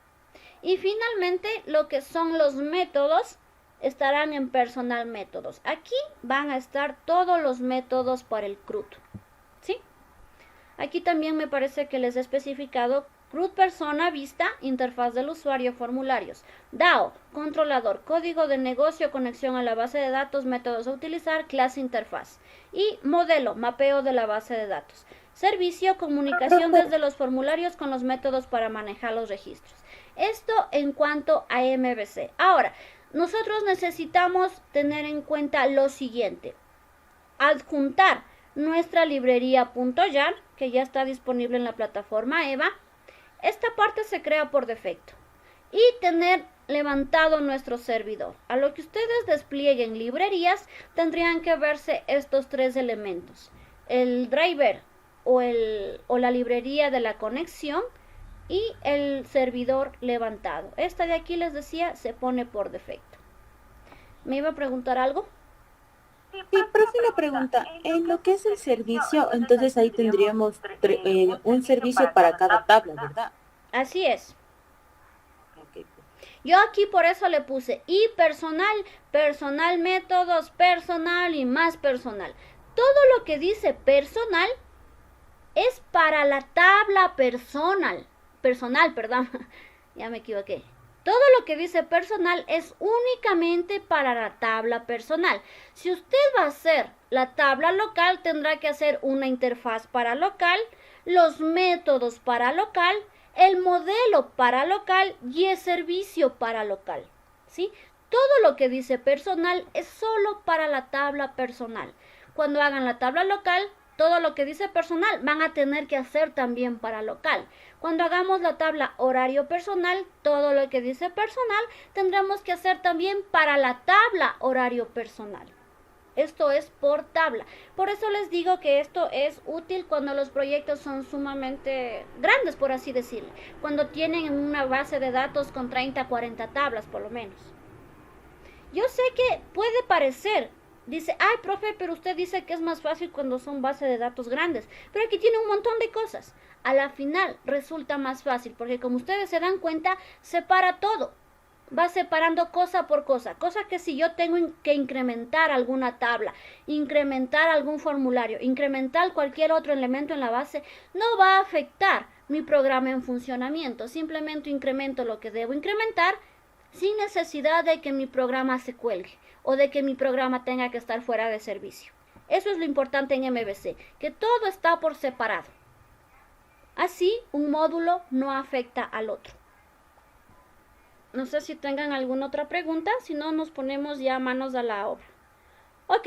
Y finalmente, lo que son los métodos estarán en personal métodos. Aquí van a estar todos los métodos para el CRUD. ¿Sí? Aquí también me parece que les he especificado CRUD persona, vista, interfaz del usuario, formularios. DAO, controlador, código de negocio, conexión a la base de datos, métodos a utilizar, clase interfaz. Y modelo, mapeo de la base de datos. Servicio, comunicación desde los formularios con los métodos para manejar los registros. Esto en cuanto a MVC. Ahora, nosotros necesitamos tener en cuenta lo siguiente. Adjuntar nuestra librería .jar, que ya está disponible en la plataforma EVA. Esta parte se crea por defecto. Y tener levantado nuestro servidor. A lo que ustedes desplieguen librerías, tendrían que verse estos tres elementos. El driver o la librería de la conexión y el servidor levantado. Esta de aquí, les decía, se pone por defecto. ¿Me iba a preguntar algo? Sí, profe, una pregunta. En lo que es el servicio, entonces ahí tendríamos un servicio para cada tabla, ¿verdad? Así es. Okay. Yo aquí por eso le puse y personal, personal métodos, personal y más personal. Todo lo que dice personal es para la tabla personal, perdón, ya me equivoqué. Todo lo que dice personal es únicamente para la tabla personal. Si usted va a hacer la tabla local, tendrá que hacer una interfaz para local, los métodos para local, el modelo para local y el servicio para local, ¿sí? Todo lo que dice personal es solo para la tabla personal. Cuando hagan la tabla local, todo lo que dice personal van a tener que hacer también para local. Cuando hagamos la tabla horario personal, todo lo que dice personal tendremos que hacer también para la tabla horario personal. Esto es por tabla. Por eso les digo que esto es útil cuando los proyectos son sumamente grandes, por así decirlo. Cuando tienen una base de datos con 30, 40 tablas por lo menos. Yo sé que puede parecer, dice, ay, profe, pero usted dice que es más fácil cuando son bases de datos grandes. Pero aquí tiene un montón de cosas. A la final resulta más fácil, porque como ustedes se dan cuenta, separa todo. Va separando cosa por cosa. Cosa que si yo tengo que incrementar alguna tabla, incrementar algún formulario, incrementar cualquier otro elemento en la base, no va a afectar mi programa en funcionamiento. Simplemente incremento lo que debo incrementar sin necesidad de que mi programa se cuelgue o de que mi programa tenga que estar fuera de servicio. Eso es lo importante en MVC, que todo está por separado. Así, un módulo no afecta al otro. No sé si tengan alguna otra pregunta, si no nos ponemos ya manos a la obra. Ok,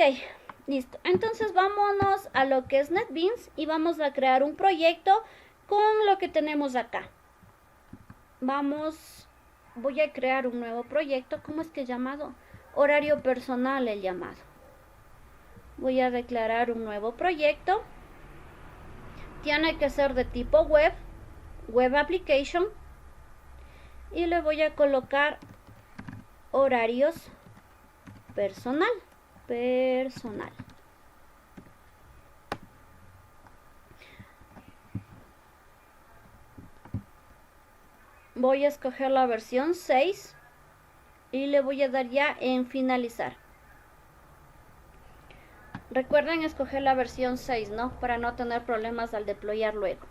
listo. Entonces vámonos a lo que es NetBeans y vamos a crear un proyecto con lo que tenemos acá. Voy a crear un nuevo proyecto. ¿Cómo es que es llamado? Horario personal el llamado. Voy a declarar un nuevo proyecto. Tiene que ser de tipo web application. y le voy a colocar horarios personal. Voy a escoger la versión 6 y le voy a dar ya en finalizar. Recuerden escoger la versión 6, ¿no? Para no tener problemas al deployar luego.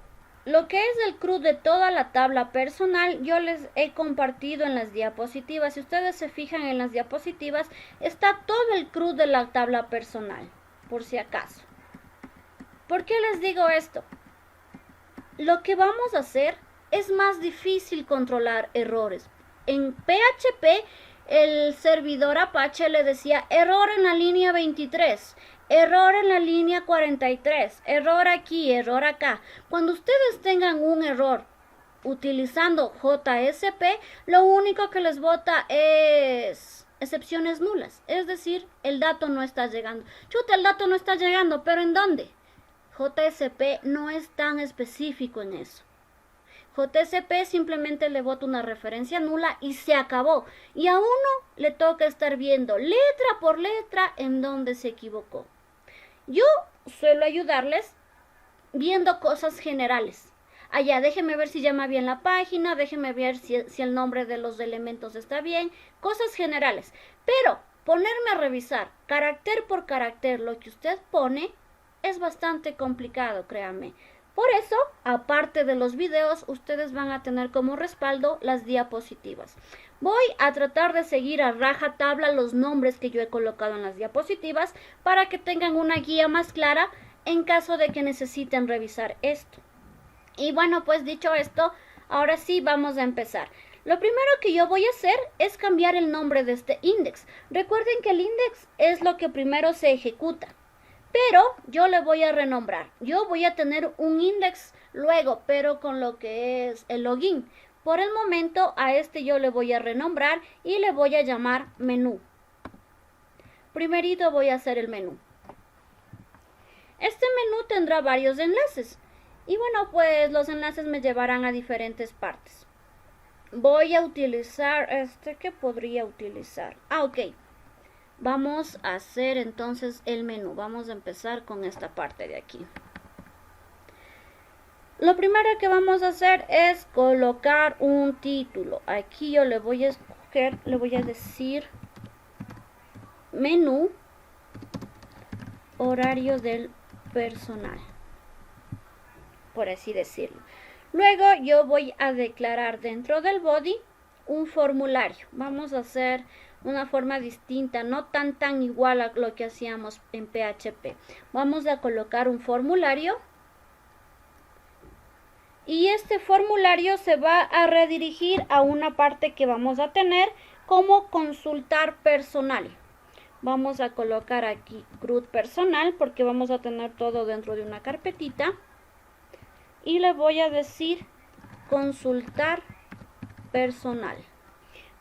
Lo que es el CRUD de toda la tabla personal, yo les he compartido en las diapositivas. Si ustedes se fijan en las diapositivas, está todo el CRUD de la tabla personal, por si acaso. ¿Por qué les digo esto? Lo que vamos a hacer es más difícil controlar errores. En PHP, el servidor Apache le decía error en la línea 23, error en la línea 43, error aquí, error acá. Cuando ustedes tengan un error utilizando JSP, lo único que les bota es excepciones nulas. Es decir, el dato no está llegando. Chuta, el dato no está llegando, ¿pero en dónde? JSP no es tan específico en eso. JSP simplemente le bota una referencia nula y se acabó. Y a uno le toca estar viendo letra por letra en dónde se equivocó. Yo suelo ayudarles viendo cosas generales. Allá, déjeme ver si llama bien la página, déjeme ver si el nombre de los elementos está bien. Cosas generales. Pero ponerme a revisar carácter por carácter lo que usted pone es bastante complicado, créanme. Por eso, aparte de los videos, ustedes van a tener como respaldo las diapositivas. Voy a tratar de seguir a rajatabla los nombres que yo he colocado en las diapositivas para que tengan una guía más clara en caso de que necesiten revisar esto. Y bueno, pues dicho esto, ahora sí vamos a empezar. Lo primero que yo voy a hacer es cambiar el nombre de este index. Recuerden que el index es lo que primero se ejecuta. Pero yo le voy a renombrar. Yo voy a tener un index luego, pero con lo que es el login. Por el momento a este yo le voy a renombrar y le voy a llamar menú. Primerito voy a hacer el menú. Este menú tendrá varios enlaces. Y bueno, pues los enlaces me llevarán a diferentes partes. Voy a utilizar ¿qué podría utilizar? Ok. Vamos a hacer entonces el menú. Vamos a empezar con esta parte de aquí. Lo primero que vamos a hacer es colocar un título. Aquí yo le voy a escoger, le voy a decir menú, horario del personal, por así decirlo. Luego yo voy a declarar dentro del body un formulario. Vamos a hacer una forma distinta, no tan igual a lo que hacíamos en PHP. Vamos a colocar un formulario y este formulario se va a redirigir a una parte que vamos a tener como consultar personal. Vamos a colocar aquí CRUD personal porque vamos a tener todo dentro de una carpetita y le voy a decir consultar personal.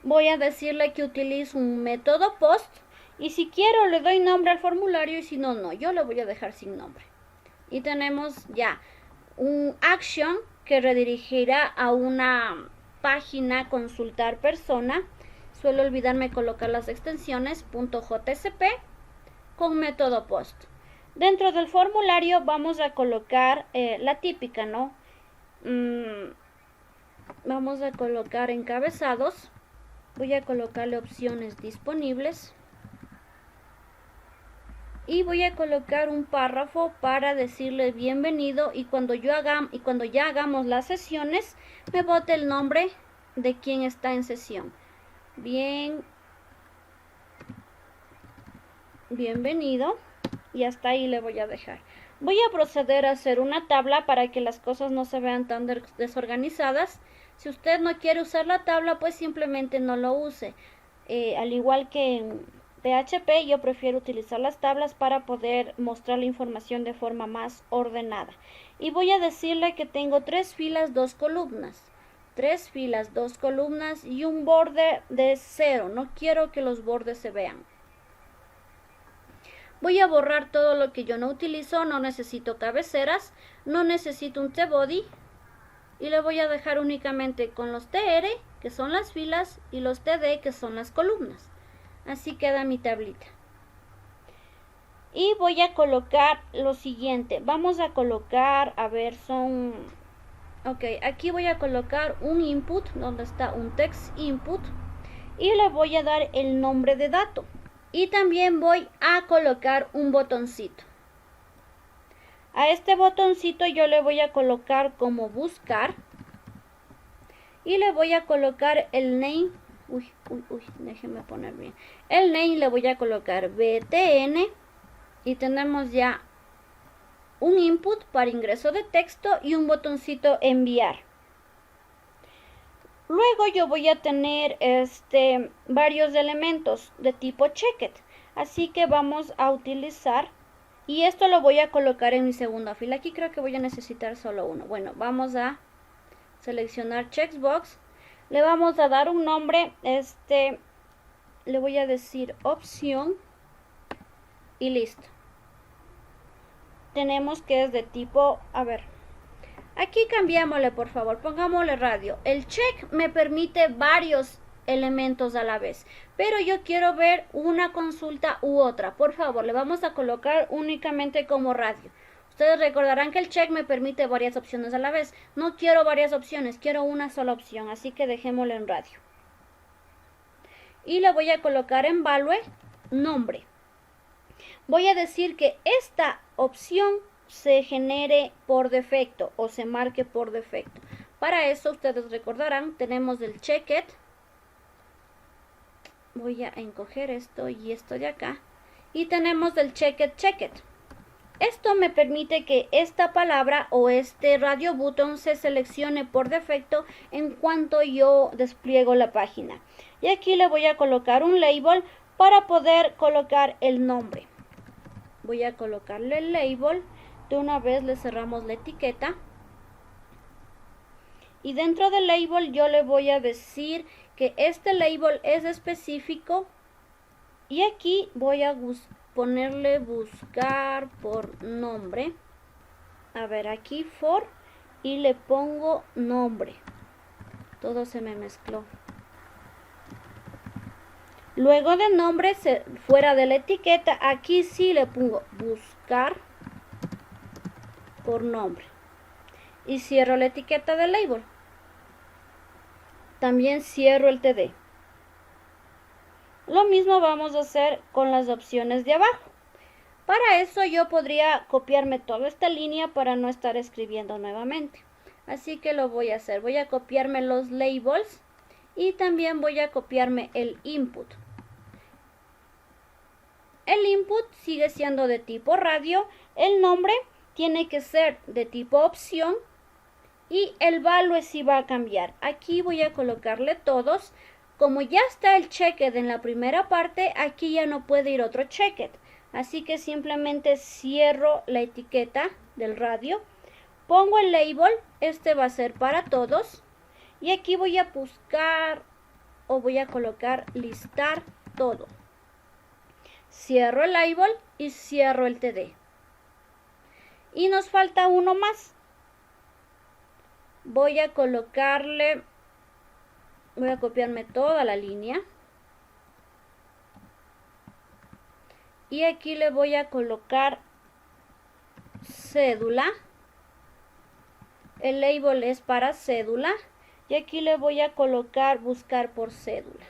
Voy a decirle que utilizo un método post y si quiero le doy nombre al formulario y si no, no. Yo le voy a dejar sin nombre. Y tenemos ya un action que redirigirá a una página consultar persona. Suelo olvidarme colocar las extensiones .jcp con método post. Dentro del formulario vamos a colocar la típica, ¿no? Vamos a colocar encabezados. Voy a colocarle opciones disponibles. Y voy a colocar un párrafo para decirle bienvenido y cuando ya hagamos las sesiones me bote el nombre de quien está en sesión. Bienvenido y hasta ahí le voy a dejar. Voy a proceder a hacer una tabla para que las cosas no se vean tan desorganizadas. Si usted no quiere usar la tabla, pues simplemente no lo use. Al igual que en PHP, yo prefiero utilizar las tablas para poder mostrar la información de forma más ordenada. Y voy a decirle que tengo 3 filas, 2 columnas. 3 filas, 2 columnas y un borde de 0. No quiero que los bordes se vean. Voy a borrar todo lo que yo no utilizo. No necesito cabeceras, no necesito un T-body. Y le voy a dejar únicamente con los TR, que son las filas, y los TD, que son las columnas. Así queda mi tablita. Y voy a colocar lo siguiente. Vamos a colocar, a ver, ok, aquí voy a colocar un input, donde está un text input, y le voy a dar el nombre de dato. Y también voy a colocar un botoncito. A este botoncito yo le voy a colocar como buscar. Y le voy a colocar el name. Déjenme poner bien. El name le voy a colocar btn. Y tenemos ya un input para ingreso de texto y un botoncito enviar. Luego yo voy a tener varios elementos de tipo checked. Así que vamos a utilizar, y esto lo voy a colocar en mi segunda fila. Aquí creo que voy a necesitar solo uno. Bueno, vamos a seleccionar checkbox. Le vamos a dar un nombre. Le voy a decir opción. Y listo. Tenemos que es de tipo, a ver, aquí cambiémosle, por favor, pongámosle radio. El check me permite varios elementos a la vez, pero yo quiero ver una consulta u otra. Por favor, le vamos a colocar únicamente como radio. Ustedes recordarán que el check me permite varias opciones a la vez. No quiero varias opciones, quiero una sola opción, así que dejémoslo en radio. Y le voy a colocar en value nombre. Voy a decir que esta opción se genere por defecto o se marque por defecto. Para eso ustedes recordarán, tenemos el checked. Voy a encoger esto y esto de acá. Y tenemos el checked. Esto me permite que esta palabra o este radio button se seleccione por defecto en cuanto yo despliego la página. Y aquí le voy a colocar un label para poder colocar el nombre. Voy a colocarle el label. De una vez le cerramos la etiqueta. Y dentro del label yo le voy a decir que este label es específico. Y aquí voy a ponerle buscar por nombre. A ver, aquí for. Y le pongo nombre. Todo se me mezcló. Luego de nombre, fuera de la etiqueta, aquí sí le pongo buscar por nombre. Y cierro la etiqueta del label. También cierro el TD. Lo mismo vamos a hacer con las opciones de abajo. Para eso yo podría copiarme toda esta línea para no estar escribiendo nuevamente. Así que lo voy a hacer. Voy a copiarme los labels y también voy a copiarme el input. El input sigue siendo de tipo radio, el nombre tiene que ser de tipo opción y el value sí va a cambiar. Aquí voy a colocarle todos. Como ya está el checked en la primera parte, aquí ya no puede ir otro checked. Así que simplemente cierro la etiqueta del radio, pongo el label, este va a ser para todos. Y aquí voy a buscar o voy a colocar listar todo. Cierro el label y cierro el TD. Y nos falta uno más. Voy a colocarle, voy a copiarme toda la línea. Y aquí le voy a colocar cédula. El label es para cédula. Y aquí le voy a colocar buscar por cédula.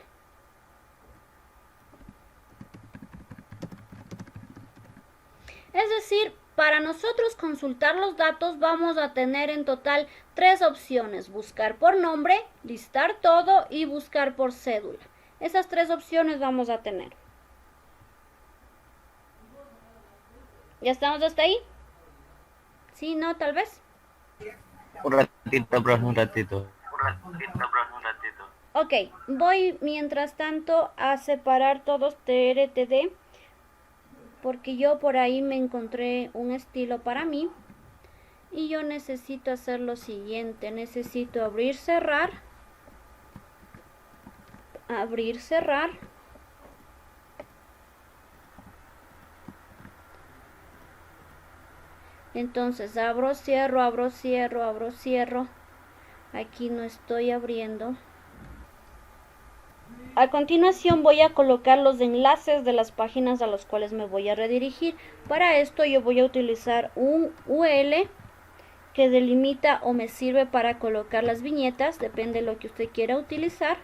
Es decir, para nosotros consultar los datos vamos a tener en total 3 opciones. Buscar por nombre, listar todo y buscar por cédula. Esas 3 opciones vamos a tener. ¿Ya estamos hasta ahí? ¿Sí, no, tal vez? Un ratito, profe, un ratito. Ok, voy mientras tanto a separar todos TRTD. Porque yo por ahí me encontré un estilo para mí. Y yo necesito hacer lo siguiente. Necesito abrir, cerrar. Abrir, cerrar. Entonces abro, cierro, abro, cierro, abro, cierro. Aquí no estoy abriendo. A continuación voy a colocar los enlaces de las páginas a las cuales me voy a redirigir. Para esto yo voy a utilizar un UL que delimita o me sirve para colocar las viñetas, depende de lo que usted quiera utilizar.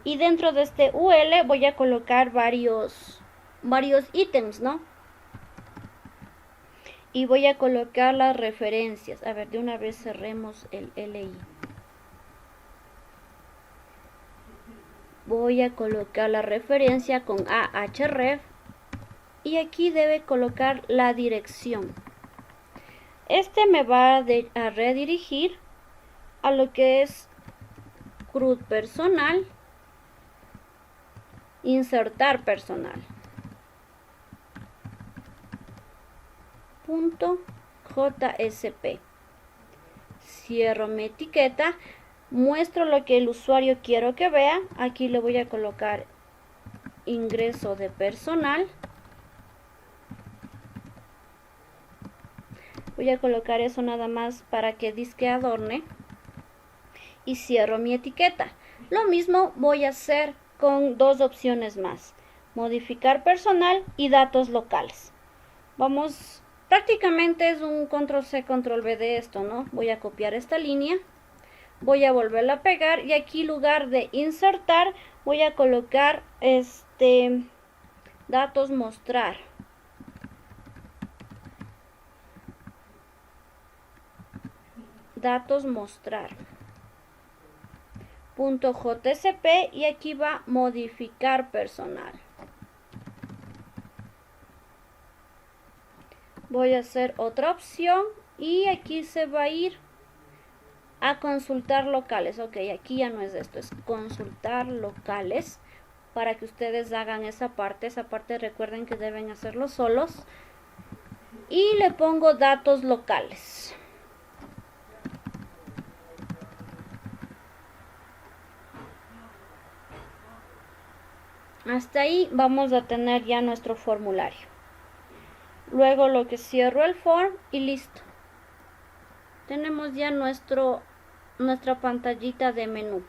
Y dentro de este UL voy a colocar varios ítems, ¿no? Y voy a colocar las referencias. A ver, de una vez cerremos el LI. Voy a colocar la referencia con ahref y aquí debe colocar la dirección. Este me va a redirigir a lo que es CRUD personal, insertar personal. .jsp. Cierro mi etiqueta, muestro lo que el usuario quiero que vea. Aquí le voy a colocar ingreso de personal. Voy a colocar eso nada más para que disque adorne. Y cierro mi etiqueta. Lo mismo voy a hacer con dos opciones más. Modificar personal y datos locales. Vamos, prácticamente es un control C, control V de esto, ¿no? Voy a copiar esta línea. Voy a volverla a pegar y aquí en lugar de insertar voy a colocar datos mostrar. Datos mostrar. .jsp y aquí va modificar personal. Voy a hacer otra opción y aquí se va a ir a consultar locales. Ok, aquí ya no es esto, es consultar locales para que ustedes hagan esa parte. Esa parte recuerden que deben hacerlo solos. Y le pongo datos locales. Hasta ahí vamos a tener ya nuestro formulario. Luego lo que cierro el form y listo. Tenemos ya nuestra pantallita de menú.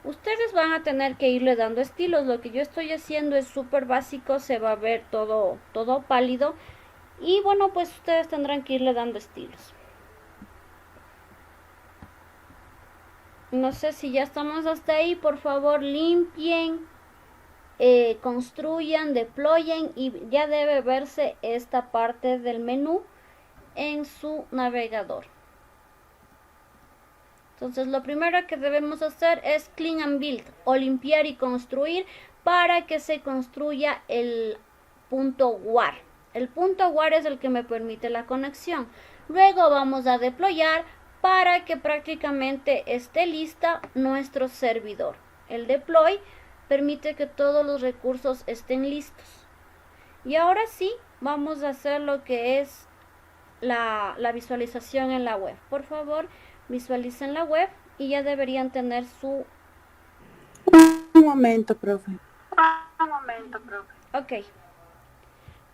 Ustedes van a tener que irle dando estilos. Lo que yo estoy haciendo es súper básico. Se va a ver todo pálido. Y bueno, pues ustedes tendrán que irle dando estilos. No sé si ya estamos hasta ahí. Por favor, limpien. Construyan, deployen y ya debe verse esta parte del menú en su navegador. Entonces lo primero que debemos hacer es clean and build o limpiar y construir para que se construya el punto WAR. El punto WAR es el que me permite la conexión. Luego vamos a deployar para que prácticamente esté lista nuestro servidor. El deploy permite que todos los recursos estén listos. Y ahora sí, vamos a hacer lo que es la visualización en la web. Por favor, visualicen la web y ya deberían tener su... Un momento, profe. Ok.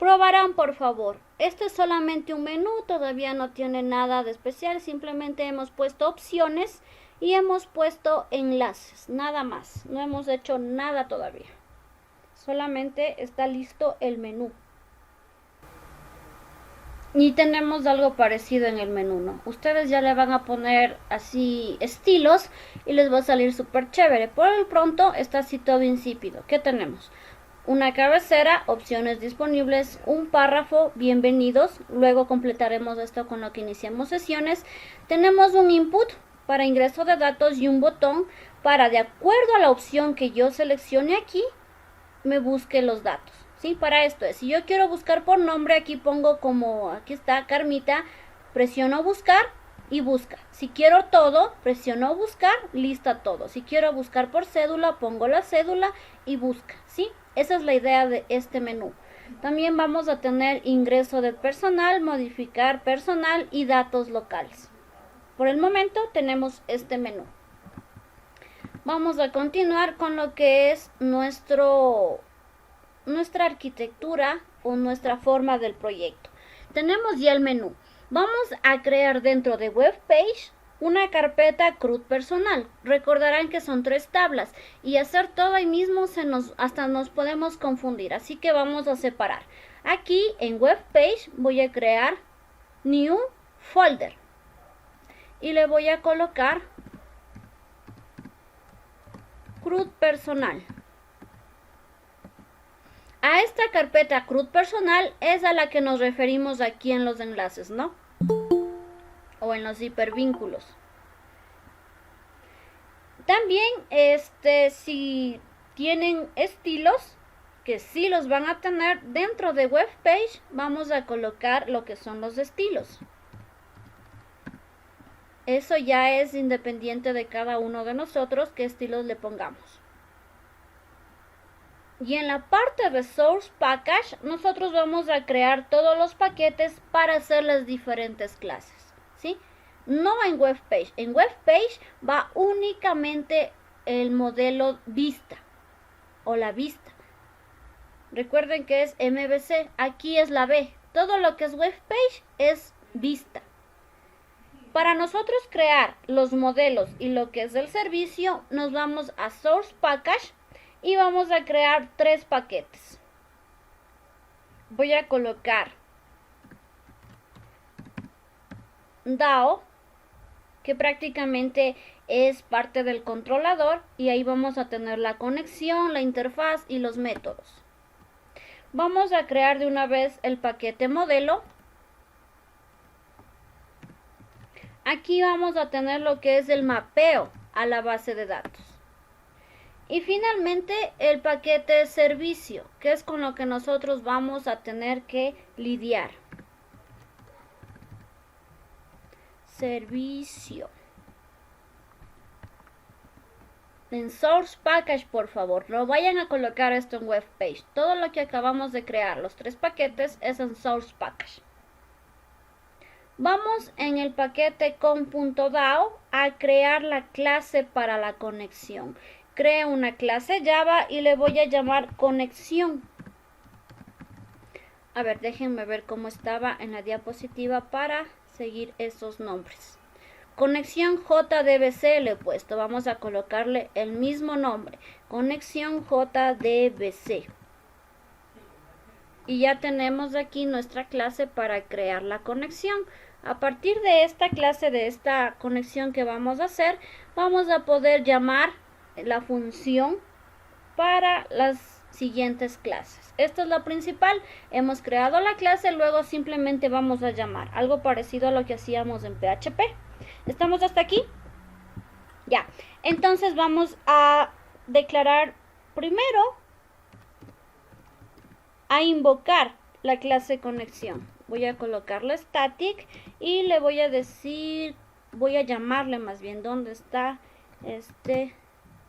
Probarán, por favor. Este es solamente un menú, todavía no tiene nada de especial. Simplemente hemos puesto opciones y hemos puesto enlaces, nada más. No hemos hecho nada todavía. Solamente está listo el menú. Y tenemos algo parecido en el menú, ¿no? Ustedes ya le van a poner así estilos y les va a salir súper chévere. Por el pronto está así todo insípido. ¿Qué tenemos? Una cabecera, opciones disponibles, un párrafo, bienvenidos. Luego completaremos esto con lo que iniciamos sesiones. Tenemos un input para ingreso de datos y un botón para, de acuerdo a la opción que yo seleccione aquí, me busque los datos. ¿Sí? Para esto es, si yo quiero buscar por nombre, aquí pongo como, aquí está Carmita, presiono buscar y busca. Si quiero todo, presiono buscar, lista todo. Si quiero buscar por cédula, pongo la cédula y busca. ¿Sí? Esa es la idea de este menú. También vamos a tener ingreso de personal, modificar personal y datos locales. Por el momento tenemos este menú. Vamos a continuar con lo que es nuestra arquitectura o nuestra forma del proyecto. Tenemos ya el menú. Vamos a crear dentro de web page una carpeta CRUD personal. Recordarán que son 3 tablas y hacer todo ahí mismo hasta nos podemos confundir. Así que vamos a separar. Aquí en web page voy a crear new folder y le voy a colocar CRUD personal. A esta carpeta CRUD personal es a la que nos referimos aquí en los enlaces, ¿no? O en los hipervínculos. También, si tienen estilos, que sí los van a tener dentro de web page, vamos a colocar lo que son los estilos. Eso ya es independiente de cada uno de nosotros qué estilos le pongamos. Y en la parte de Source Package, nosotros vamos a crear todos los paquetes para hacer las diferentes clases, ¿sí? No en web page. En web page va únicamente el modelo vista o la vista. Recuerden que es MVC, aquí es la B. Todo lo que es web page es vista. Para nosotros crear los modelos y lo que es el servicio, nos vamos a Source Package y vamos a crear 3 paquetes. Voy a colocar DAO, que prácticamente es parte del controlador, y ahí vamos a tener la conexión, la interfaz y los métodos. Vamos a crear de una vez el paquete modelo. Aquí vamos a tener lo que es el mapeo a la base de datos. Y finalmente el paquete servicio, que es con lo que nosotros vamos a tener que lidiar. Servicio. En Source Package, por favor, no vayan a colocar esto en web page. Todo lo que acabamos de crear, los 3 paquetes, es en Source Package. Vamos en el paquete con.dao a crear la clase para la conexión. Creo una clase Java y le voy a llamar conexión. A ver, déjenme ver cómo estaba en la diapositiva para seguir esos nombres. Conexión JDBC le he puesto. Vamos a colocarle el mismo nombre. Conexión JDBC. Y ya tenemos aquí nuestra clase para crear la conexión. A partir de esta clase, de esta conexión que vamos a hacer, vamos a poder llamar la función para las siguientes clases. Esta es la principal. Hemos creado la clase, luego simplemente vamos a llamar. Algo parecido a lo que hacíamos en PHP. ¿Estamos hasta aquí? Ya. Entonces vamos a declarar primero, a invocar la clase conexión. Voy a colocarle static y le voy a decir, voy a llamarle más bien, ¿dónde está?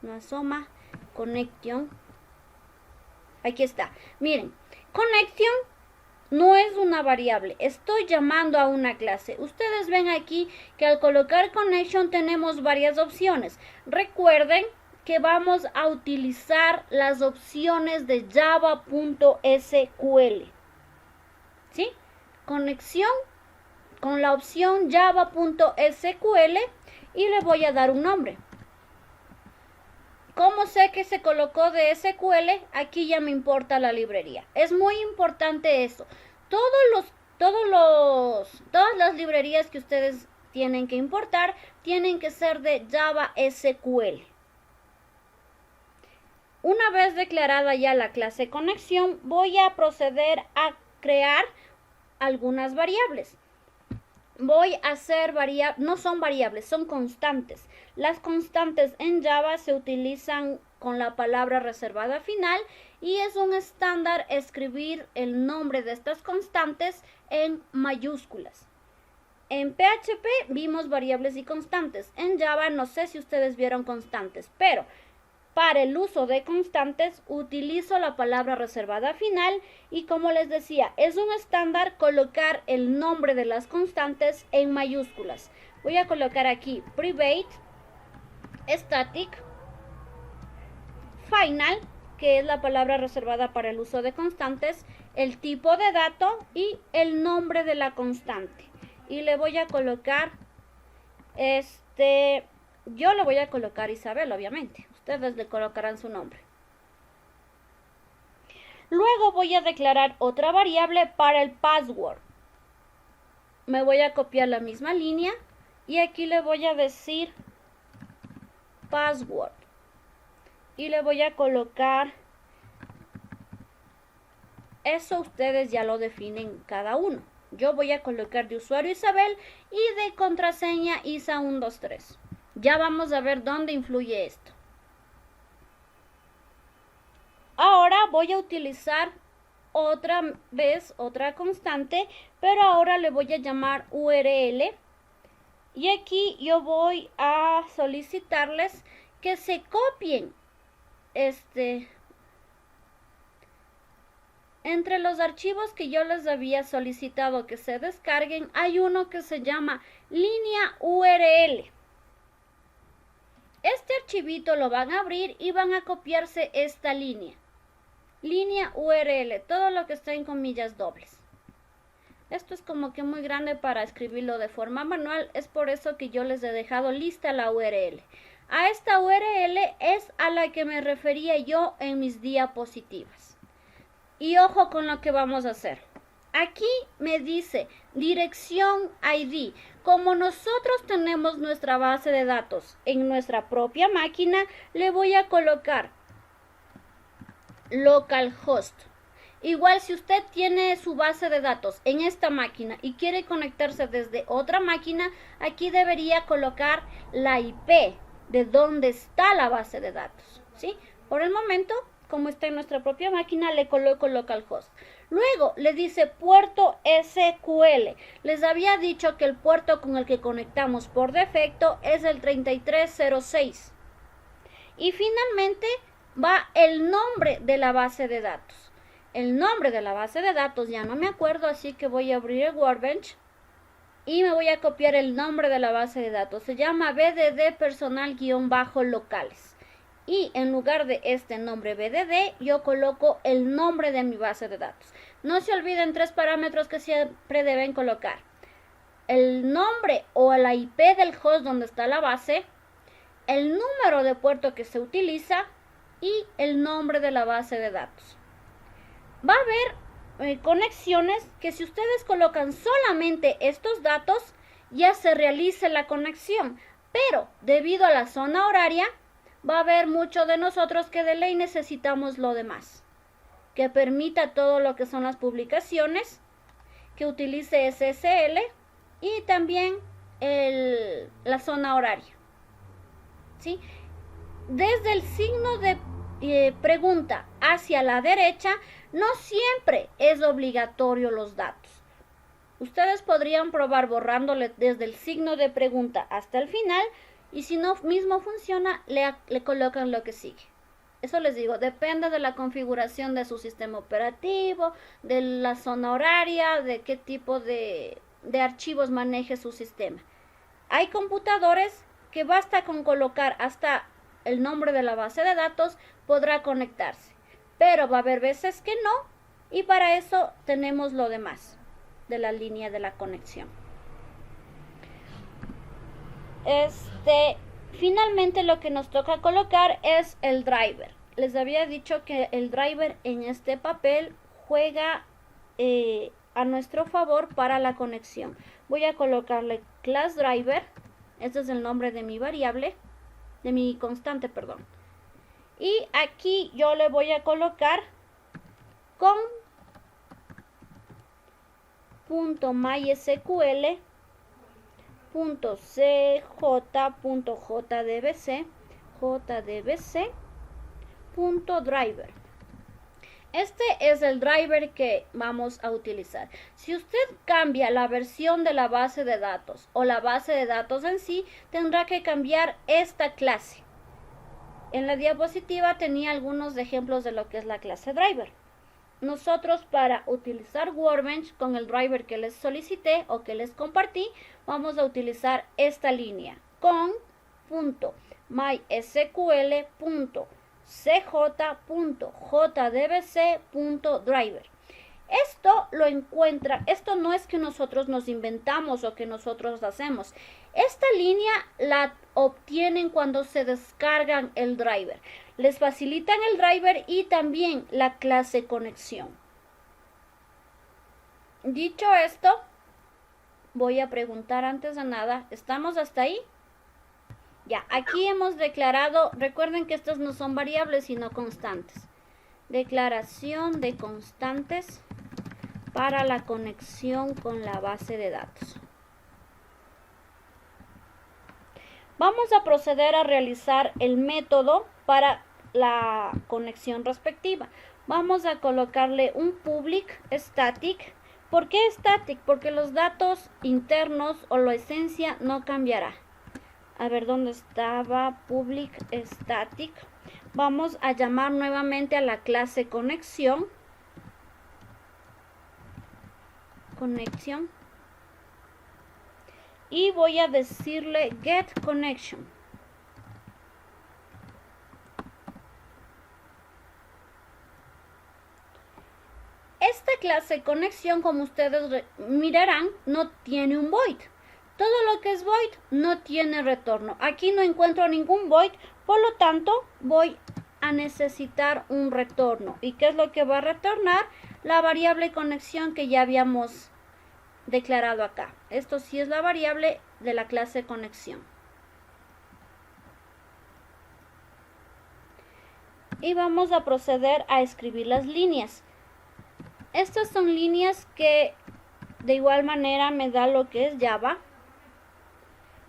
No asoma, connection. Aquí está. Miren, connection no es una variable, estoy llamando a una clase. Ustedes ven aquí que al colocar connection tenemos varias opciones. Recuerden que vamos a utilizar las opciones de java.sql. ¿Sí? Conexión con la opción java.sql y le voy a dar un nombre. ¿Cómo sé que se colocó de SQL? Aquí ya me importa la librería. Es muy importante eso. Todas las librerías que ustedes tienen que importar tienen que ser de Java SQL. Una vez declarada ya la clase conexión, voy a proceder a crear algunas variables. Voy a hacer no son variables, son constantes. Las constantes en Java se utilizan con la palabra reservada final y es un estándar escribir el nombre de estas constantes en mayúsculas. En PHP vimos variables y constantes. En Java no sé si ustedes vieron constantes, pero para el uso de constantes utilizo la palabra reservada final y, como les decía, es un estándar colocar el nombre de las constantes en mayúsculas. Voy a colocar aquí private, static, final, que es la palabra reservada para el uso de constantes, el tipo de dato y el nombre de la constante. Y le voy a colocar Yo le voy a colocar Isabel, obviamente. Ustedes le colocarán su nombre. Luego voy a declarar otra variable para el password. Me voy a copiar la misma línea y aquí le voy a decir password. Y le voy a colocar, eso ustedes ya lo definen cada uno. Yo voy a colocar de usuario Isabel y de contraseña Isa123. Ya vamos a ver dónde influye esto. Ahora voy a utilizar otra vez otra constante, pero ahora le voy a llamar URL. Y aquí yo voy a solicitarles que se copien entre los archivos que yo les había solicitado que se descarguen, hay uno que se llama línea URL. Este archivito lo van a abrir y van a copiarse esta línea. Línea URL, todo lo que está en comillas dobles. Esto es como que muy grande para escribirlo de forma manual, es por eso que yo les he dejado lista la URL. A esta URL es a la que me refería yo en mis diapositivas. Y ojo con lo que vamos a hacer. Aquí me dice dirección ID. Como nosotros tenemos nuestra base de datos en nuestra propia máquina, le voy a colocar localhost. Igual si usted tiene su base de datos en esta máquina y quiere conectarse desde otra máquina, aquí debería colocar la IP de donde está la base de datos, ¿sí? Por el momento, como está en nuestra propia máquina, le coloco localhost. Luego le dice puerto SQL. Les había dicho que el puerto con el que conectamos por defecto es el 3306. Y finalmente va el nombre de la base de datos. El nombre de la base de datos ya no me acuerdo, así que voy a abrir el Workbench y me voy a copiar el nombre de la base de datos. Se llama BDD personal-locales. Y en lugar de este nombre BDD, yo coloco el nombre de mi base de datos. No se olviden 3 parámetros que siempre deben colocar. El nombre o la IP del host donde está la base, el número de puerto que se utiliza y el nombre de la base de datos. Va a haber conexiones que si ustedes colocan solamente estos datos, ya se realice la conexión. Pero debido a la zona horaria, va a haber muchos de nosotros que de ley necesitamos lo demás, que permita todo lo que son las publicaciones, que utilice SSL y también la zona horaria, ¿sí? Desde el signo de pregunta hacia la derecha, no siempre es obligatorio los datos. Ustedes podrían probar borrándole desde el signo de pregunta hasta el final. Y si no mismo funciona, le colocan lo que sigue. Eso les digo, depende de la configuración de su sistema operativo, de la zona horaria, de qué tipo de archivos maneje su sistema. Hay computadores que basta con colocar hasta el nombre de la base de datos, podrá conectarse. Pero va a haber veces que no, y para eso tenemos lo demás de la línea de la conexión. Finalmente lo que nos toca colocar es el driver. Les había dicho que el driver en este papel juega a nuestro favor para la conexión. Voy a colocarle class driver. Este es el nombre de mi variable, de mi constante, perdón. Y aquí yo le voy a colocar con .mysql .cj.jdbc.driver. Este es el driver que vamos a utilizar. Si usted cambia la versión de la base de datos o la base de datos en sí, tendrá que cambiar esta clase. En la diapositiva tenía algunos ejemplos de lo que es la clase driver. Nosotros, para utilizar Workbench con el driver que les solicité o que les compartí, vamos a utilizar esta línea con .mysql.cj.jdbc.driver. Esto lo encuentra, esto no es que nosotros nos inventamos o que nosotros hacemos. Esta línea la obtienen cuando se descargan el driver. Les facilitan el driver y también la clase conexión. Dicho esto, voy a preguntar antes de nada, ¿estamos hasta ahí? Ya, aquí hemos declarado, recuerden que estas no son variables sino constantes. Declaración de constantes para la conexión con la base de datos. Vamos a proceder a realizar el método para la conexión respectiva. Vamos a colocarle un public static. ¿Por qué static? Porque los datos internos o la esencia no cambiará. A ver, ¿dónde estaba? Public static. Vamos a llamar nuevamente a la clase conexión. Y voy a decirle get connection. Esta clase conexión, como ustedes mirarán, no tiene un void. Todo lo que es void no tiene retorno. Aquí no encuentro ningún void, por lo tanto voy a necesitar un retorno. ¿Y qué es lo que va a retornar? La variable conexión que ya habíamos declarado acá. Esto sí es la variable de la clase conexión. Y vamos a proceder a escribir las líneas. Estas son líneas que de igual manera me da lo que es Java.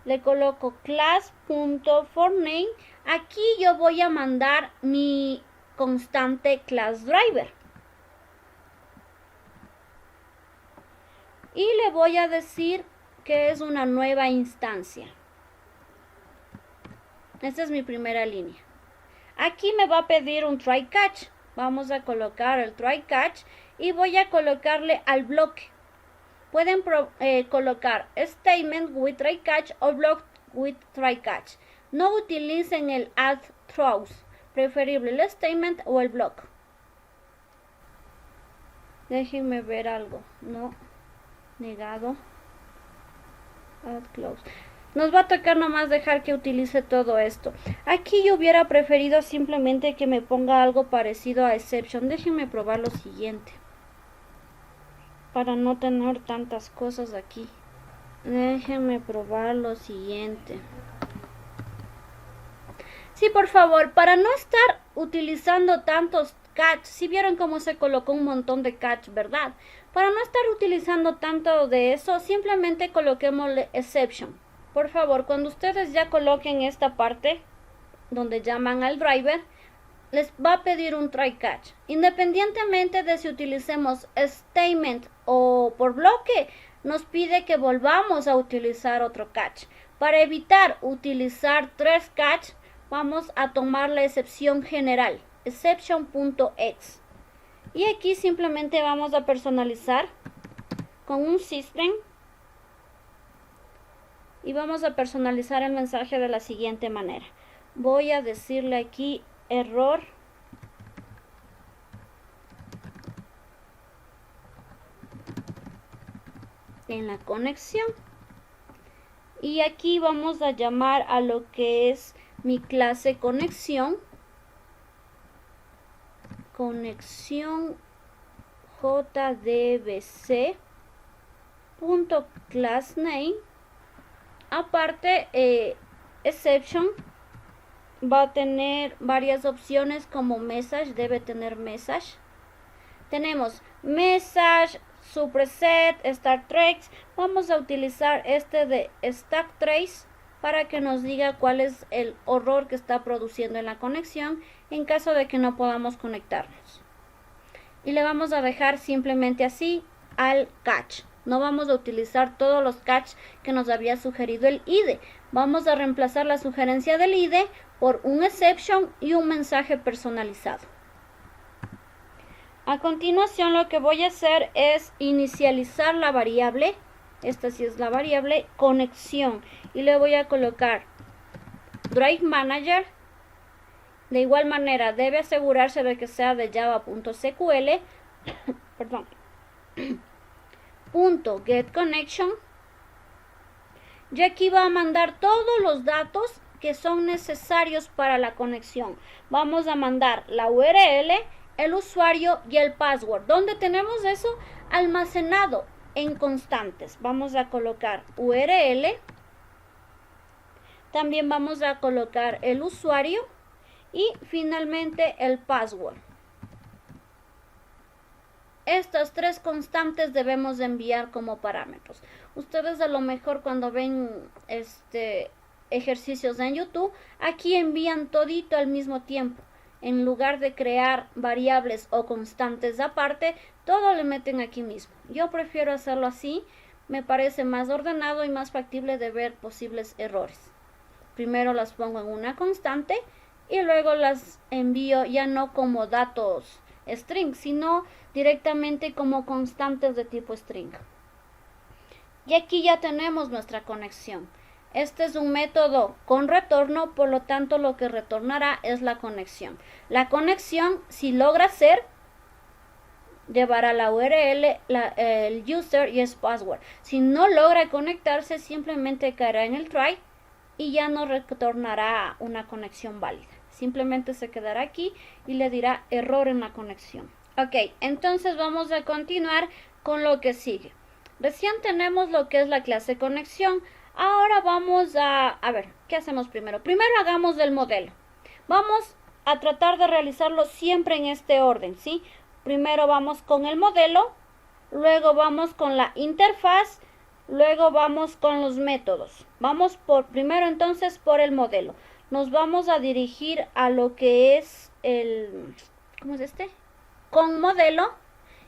Le coloco class.forName. Aquí yo voy a mandar mi constante class driver. Y le voy a decir que es una nueva instancia. Esta es mi primera línea. Aquí me va a pedir un try catch. Vamos a colocar el try catch y voy a colocarle al bloque. Pueden colocar statement with try catch o block with try catch. No utilicen el add throws, preferible el statement o el block. Déjenme ver algo. No, negado. Add close. Nos va a tocar nomás dejar que utilice todo esto. Aquí yo hubiera preferido simplemente que me ponga algo parecido a exception. Déjenme probar lo siguiente, para no tener tantas cosas aquí. Déjenme probar lo siguiente. Sí, por favor, para no estar utilizando tantos catch. Si vieron cómo se colocó un montón de catch, ¿verdad? Para no estar utilizando tanto de eso, simplemente coloquémosle exception. Por favor, cuando ustedes ya coloquen esta parte donde llaman al driver, les va a pedir un try catch. Independientemente de si utilicemos statement o por bloque, nos pide que volvamos a utilizar otro catch. Para evitar utilizar 3 catch, vamos a tomar la excepción general, exception.x. Y aquí simplemente vamos a personalizar con un system. Y vamos a personalizar el mensaje de la siguiente manera. Voy a decirle aquí error en la conexión. Y aquí vamos a llamar a lo que es mi clase conexión. Conexión jdbc.className. Aparte, exception va a tener varias opciones como message, debe tener message. Tenemos message, subpreset, start trace. Vamos a utilizar este de stack trace para que nos diga cuál es el error que está produciendo en la conexión en caso de que no podamos conectarnos. Y le vamos a dejar simplemente así al catch. No vamos a utilizar todos los catch que nos había sugerido el IDE. Vamos a reemplazar la sugerencia del IDE por un exception y un mensaje personalizado. A continuación lo que voy a hacer es inicializar la variable. Esta sí es la variable conexión. Y le voy a colocar Drive Manager. De igual manera debe asegurarse de que sea de java.sql. Perdón. .getConnection. Y aquí va a mandar todos los datos que son necesarios para la conexión. Vamos a mandar la URL, el usuario y el password. ¿Dónde tenemos eso? Almacenado en constantes. Vamos a colocar URL. También vamos a colocar el usuario y finalmente el password. Estas tres constantes debemos enviar como parámetros. Ustedes a lo mejor cuando ven ejercicios en YouTube, aquí envían todito al mismo tiempo. En lugar de crear variables o constantes aparte, todo le meten aquí mismo. Yo prefiero hacerlo así, me parece más ordenado y más factible de ver posibles errores. Primero las pongo en una constante y luego las envío ya no como datos string, sino directamente como constantes de tipo string. Y aquí ya tenemos nuestra conexión. Este es un método con retorno, por lo tanto lo que retornará es la conexión. La conexión, si logra ser, llevará la URL, el user y el password. Si no logra conectarse, simplemente caerá en el try y ya no retornará una conexión válida. Simplemente se quedará aquí y le dirá error en la conexión. Ok, entonces vamos a continuar con lo que sigue. Recién tenemos lo que es la clase conexión. Ahora vamos a ver, ¿qué hacemos primero? Primero hagamos el modelo. Vamos a tratar de realizarlo siempre en este orden, ¿sí? Primero vamos con el modelo, luego vamos con la interfaz, luego vamos con los métodos. Vamos primero entonces por el modelo. Nos vamos a dirigir a lo que es el, ¿cómo es este? Con modelo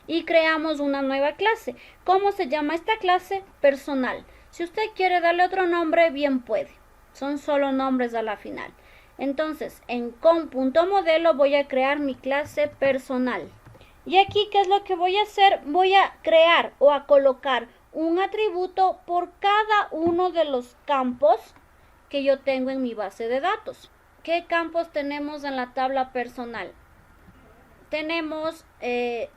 y creamos una nueva clase. ¿Cómo se llama esta clase? Personal. Si usted quiere darle otro nombre, bien puede. Son solo nombres a la final. Entonces, en con.modelo voy a crear mi clase personal. Y aquí, ¿qué es lo que voy a hacer? Voy a crear o a colocar un atributo por cada uno de los campos que yo tengo en mi base de datos. ¿Qué campos tenemos en la tabla personal? Tenemos ID,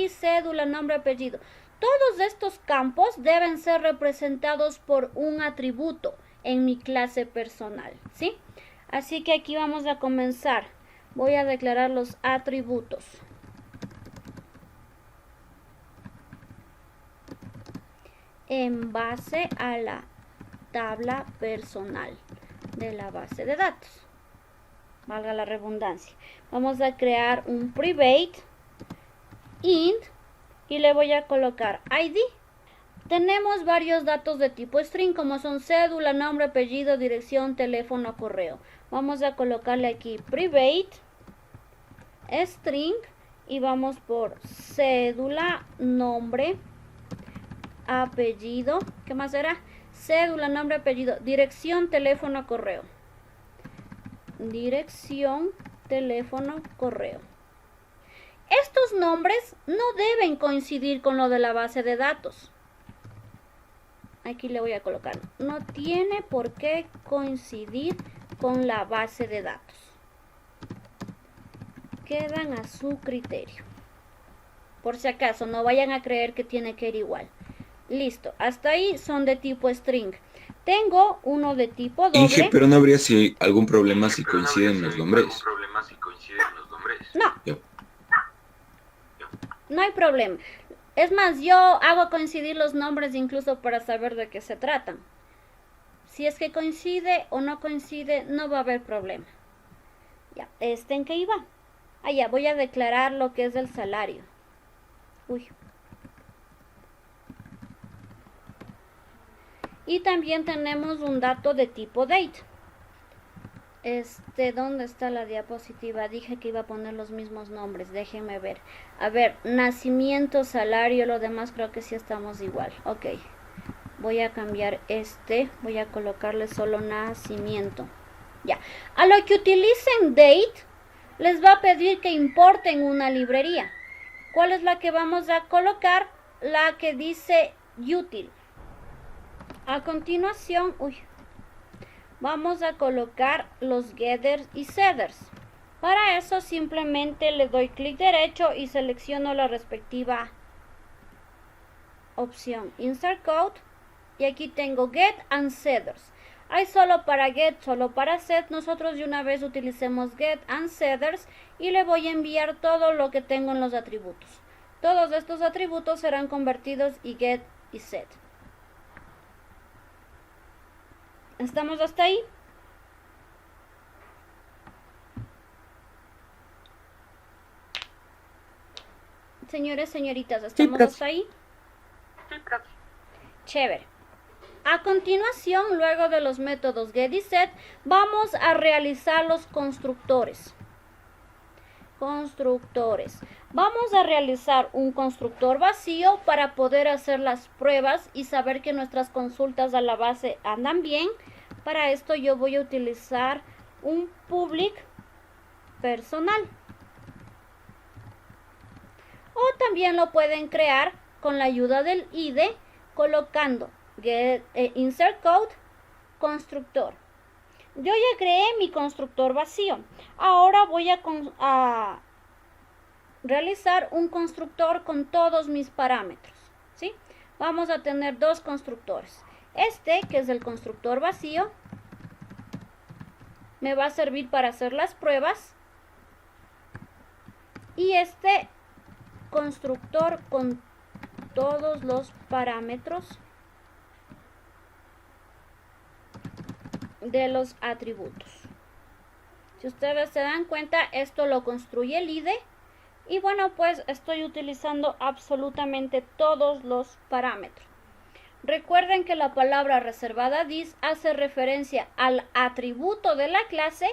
cédula, nombre, apellido. Todos estos campos deben ser representados por un atributo en mi clase personal, ¿sí? Así que aquí vamos a comenzar. Voy a declarar los atributos. En base a la tabla personal de la base de datos. Valga la redundancia. Vamos a crear un private int y le voy a colocar ID. Tenemos varios datos de tipo string como son cédula, nombre, apellido, dirección, teléfono, correo. Vamos a colocarle aquí private string y vamos por cédula, nombre, apellido. ¿Qué más será? Cédula, nombre, apellido, dirección, teléfono, correo. Dirección, teléfono, correo. Estos nombres no deben coincidir con lo de la base de datos. Aquí le voy a colocar. No tiene por qué coincidir con la base de datos. Quedan a su criterio. Por si acaso, no vayan a creer que tiene que ir igual. Listo, hasta ahí son de tipo string. Tengo uno de tipo doble. Inge, pero no habría algún problema si coinciden los nombres. No. No hay problema. Es más, yo hago coincidir los nombres incluso para saber de qué se tratan. Si es que coincide o no coincide, no va a haber problema. Ya, ¿en qué iba? Ya, voy a declarar lo que es el salario. Y también tenemos un dato de tipo date. ¿Dónde está la diapositiva? Dije que iba a poner los mismos nombres, déjenme ver. A ver, nacimiento, salario, lo demás creo que sí estamos igual. Ok, voy a cambiar voy a colocarle solo nacimiento. Ya, a lo que utilicen date, les va a pedir que importen una librería. ¿Cuál es la que vamos a colocar? La que dice util. A continuación, vamos a colocar los getters y setters. Para eso simplemente le doy clic derecho y selecciono la respectiva opción insert code y aquí tengo get and setters. Hay solo para get, solo para set. Nosotros de una vez utilicemos get and setters y le voy a enviar todo lo que tengo en los atributos. Todos estos atributos serán convertidos y get y set. ¿Estamos hasta ahí? Señores, señoritas, ¿estamos profe. hasta ahí? Chévere. A continuación, luego de los métodos get y set, vamos a realizar los constructores. Vamos a realizar un constructor vacío para poder hacer las pruebas y saber que nuestras consultas a la base andan bien. Para esto yo voy a utilizar un public personal. O también lo pueden crear con la ayuda del IDE colocando get, insert code constructor. Yo ya creé mi constructor vacío. Ahora voy a realizar un constructor con todos mis parámetros, ¿sí? Vamos a tener dos constructores. Este, que es el constructor vacío, me va a servir para hacer las pruebas. Y este constructor con todos los parámetros de los atributos. Si ustedes se dan cuenta, esto lo construye el IDE. Y bueno, pues estoy utilizando absolutamente todos los parámetros. Recuerden que la palabra reservada this hace referencia al atributo de la clase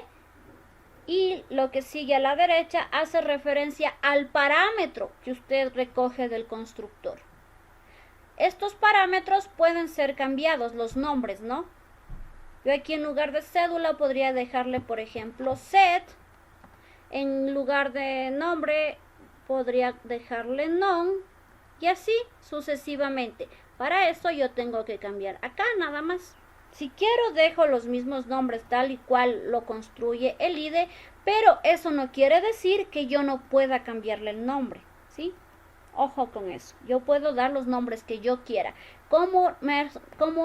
y lo que sigue a la derecha hace referencia al parámetro que usted recoge del constructor. Estos parámetros pueden ser cambiados, los nombres, ¿no? Yo aquí en lugar de cédula podría dejarle, por ejemplo, set. En lugar de nombre podría dejarle non y así sucesivamente. Para eso yo tengo que cambiar acá nada más. Si quiero dejo los mismos nombres tal y cual lo construye el IDE, pero eso no quiere decir que yo no pueda cambiarle el nombre, ¿sí? Ojo con eso. Yo puedo dar los nombres que yo quiera. ¿Cómo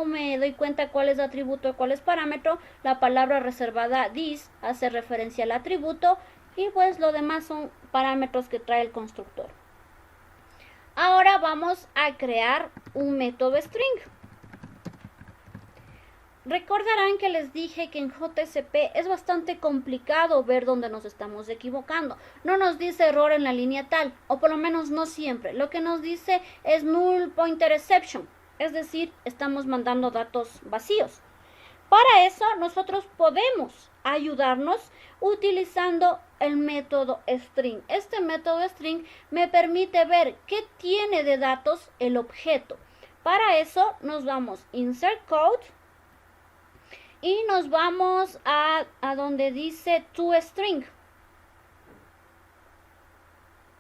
me doy cuenta cuál es atributo y cuál es parámetro? La palabra reservada this hace referencia al atributo y pues lo demás son parámetros que trae el constructor. Ahora vamos a crear un método string. Recordarán que les dije que en JSP es bastante complicado ver dónde nos estamos equivocando. No nos dice error en la línea tal, o por lo menos no siempre. Lo que nos dice es null pointer exception, es decir, estamos mandando datos vacíos. Para eso nosotros podemos ayudarnos utilizando el método string. Este método string me permite ver qué tiene de datos el objeto. Para eso nos vamos insert code y nos vamos a donde dice toString.